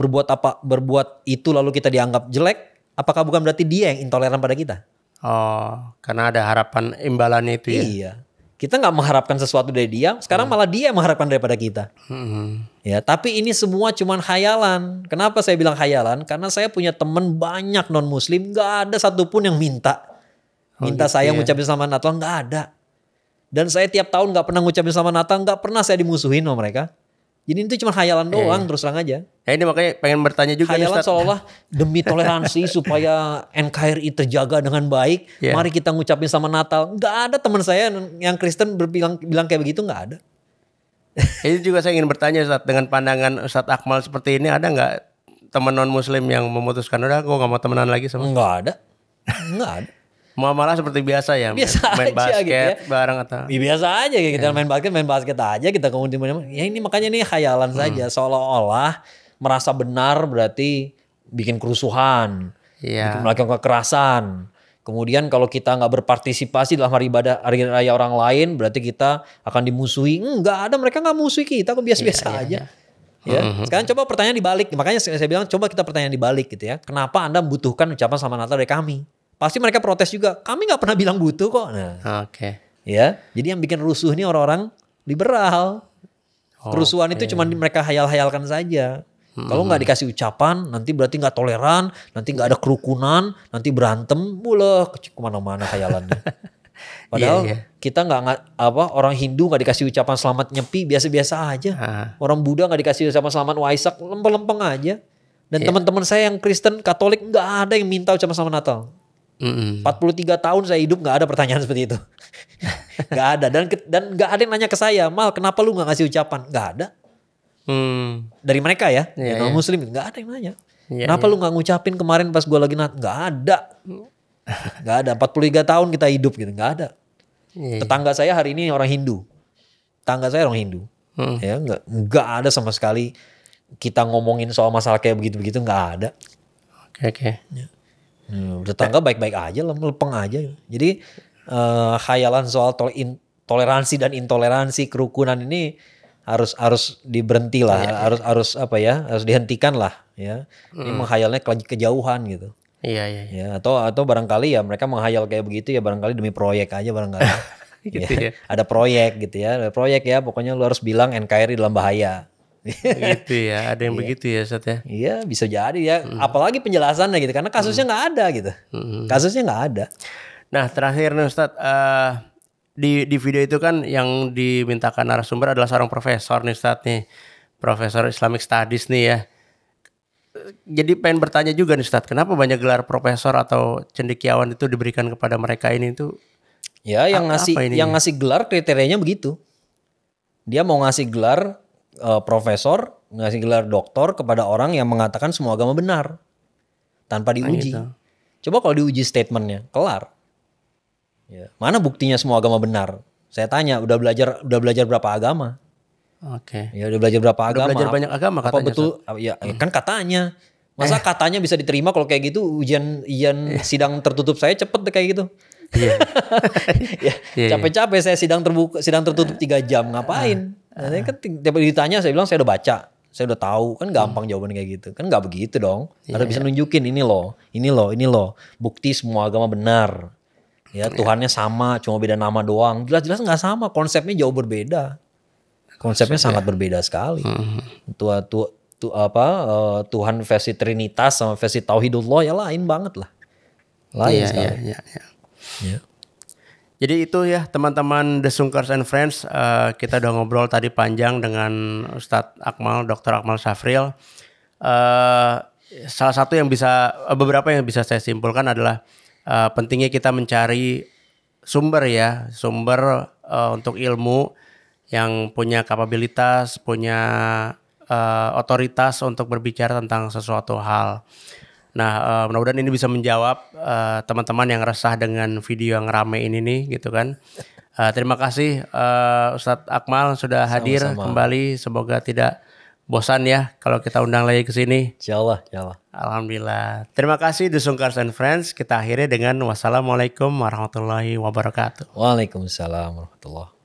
berbuat itu lalu kita dianggap jelek, apakah bukan berarti dia yang intoleran pada kita? Oh, karena ada harapan imbalannya itu ya. Iya. Kita nggak mengharapkan sesuatu dari dia, sekarang malah dia yang mengharapkan daripada kita. Ya, tapi ini semua cuman khayalan. Kenapa saya bilang khayalan? Karena saya punya teman banyak non Muslim, nggak ada satupun yang minta saya ngucapin selamat Natal, nggak ada. Dan saya tiap tahun nggak pernah ngucapin selamat Natal, nggak pernah saya dimusuhin sama mereka. Jadi itu cuma khayalan doang, terus terang aja. Ya ini makanya pengen bertanya juga nih Khayalan Ustadz. seolah demi toleransi supaya NKRI terjaga dengan baik, Iya. mari kita ngucapin sama Natal. Nggak ada teman saya yang Kristen bilang kayak begitu, nggak ada. Ini juga saya ingin bertanya Ustadz, dengan pandangan Ustadz Akmal seperti ini, ada nggak teman non Muslim yang memutuskan udah gue nggak mau temenan lagi sama? Nggak ada. Nggak ada. Malah seperti biasa ya, Biasa main aja basket gitu ya. bareng atau? Ya, biasa aja kayak kita main basket aja, kita kemudian ya ini makanya nih khayalan saja, seolah-olah merasa benar berarti bikin kerusuhan, Iya. melakukan kekerasan. Kemudian kalau kita nggak berpartisipasi dalam hari raya orang lain, berarti kita akan dimusuhi. Enggak ada, mereka nggak musuhi kita, kok biasa-biasa aja. Ya. Sekarang coba pertanyaan dibalik, makanya saya bilang coba kita pertanyaan dibalik gitu ya. Kenapa Anda membutuhkan ucapan selamat Natal dari kami? Pasti mereka protes juga. Kami nggak pernah bilang butuh kok. Nah, Oke. ya, jadi yang bikin rusuh ini orang-orang liberal. Kerusuhan itu cuma mereka hayal-hayalkan saja. Kalau nggak dikasih ucapan, nanti berarti nggak toleran, nanti nggak ada kerukunan, nanti berantem, bulah kemana-mana hayalannya. Padahal kita nggak orang Hindu nggak dikasih ucapan selamat Nyepi, biasa-biasa aja. Orang Buddha nggak dikasih ucapan selamat Waisak, lempeng-lempeng aja. Dan teman-teman saya yang Kristen, Katolik nggak ada yang minta ucapan selamat Natal. Mm-mm. 43 tahun saya hidup nggak ada pertanyaan seperti itu. Nggak ada. Dan nggak ada yang nanya ke saya, Mal kenapa lu nggak ngasih ucapan? Nggak ada. Dari mereka ya, Iya, non muslim nggak ada yang nanya. Iya, Kenapa lu nggak ngucapin kemarin pas gue lagi nggak ada. Nggak ada. 43 tahun kita hidup gitu, nggak ada. Iya. Tetangga saya hari ini orang Hindu. Tetangga saya orang Hindu. Ya nggak ada sama sekali kita ngomongin soal masalah kayak begitu-begitu, nggak ada. Oke. Tetangga baik-baik aja, lepeng aja. Jadi khayalan soal toleransi dan intoleransi kerukunan ini harus diberhenti lah, harus apa ya, harus dihentikan lah ya. Ini menghayalnya kejauhan gitu. Iya. Ya, atau barangkali ya mereka menghayal kayak begitu ya barangkali demi proyek aja barangkali. Gitu ya. Ada proyek gitu ya. Ada proyek ya, pokoknya lu harus bilang NKRI dalam bahaya. Gitu ya, ada yang begitu ya Ustaz ya. Iya, bisa jadi ya. Apalagi penjelasannya gitu karena kasusnya nggak ada gitu. Kasusnya nggak ada. Nah, terakhir nih Ustaz, di video itu kan yang dimintakan narasumber adalah seorang profesor nih Ustaz nih. Profesor Islamic Studies nih ya. Jadi pengen bertanya juga nih Ustaz, kenapa banyak gelar profesor atau cendekiawan itu diberikan kepada mereka ini tuh? Ya, yang Apa ngasih gelar kriterianya begitu. Dia mau ngasih gelar profesor, ngasih gelar doktor kepada orang yang mengatakan semua agama benar tanpa diuji. gitu. Coba kalau diuji statementnya, kelar. Ya. Mana buktinya semua agama benar? Saya tanya, udah belajar berapa agama? Oke. Ya udah belajar berapa agama? Belajar banyak agama apa katanya. betul? Ya kan katanya. Masa katanya bisa diterima kalau kayak gitu ujian sidang tertutup saya cepet deh kayak gitu. Iya. Ya, capek-capek saya sidang tertutup 3 jam ngapain? Nah, kan tiap ditanya saya bilang saya udah baca, saya udah tahu, kan gampang jawaban kayak gitu. Kan nggak begitu dong. Harus bisa nunjukin ini loh, bukti semua agama benar. Ya Tuhannya sama, cuma beda nama doang. Jelas-jelas nggak sama, konsepnya jauh berbeda. Konsepnya sangat berbeda sekali. Tuhan versi Trinitas sama versi Tauhidullah ya lain banget lah. Lain sekali. Iya. Ya. Jadi itu ya teman-teman The Sungkars and Friends, kita udah ngobrol tadi panjang dengan Ustadz Akmal, Dr. Akmal Syafril. Salah satu beberapa yang bisa saya simpulkan adalah pentingnya kita mencari sumber untuk ilmu yang punya kapabilitas, punya otoritas untuk berbicara tentang sesuatu hal. Nah, mudah-mudahan ini bisa menjawab teman-teman yang resah dengan video yang rame ini nih, gitu kan. Terima kasih Ustadz Akmal sudah hadir kembali. Semoga tidak bosan ya kalau kita undang lagi ke sini. Insyaallah. Alhamdulillah. Terima kasih The Sungkars and Friends. Kita akhiri dengan wassalamualaikum warahmatullahi wabarakatuh. Waalaikumsalam warahmatullahi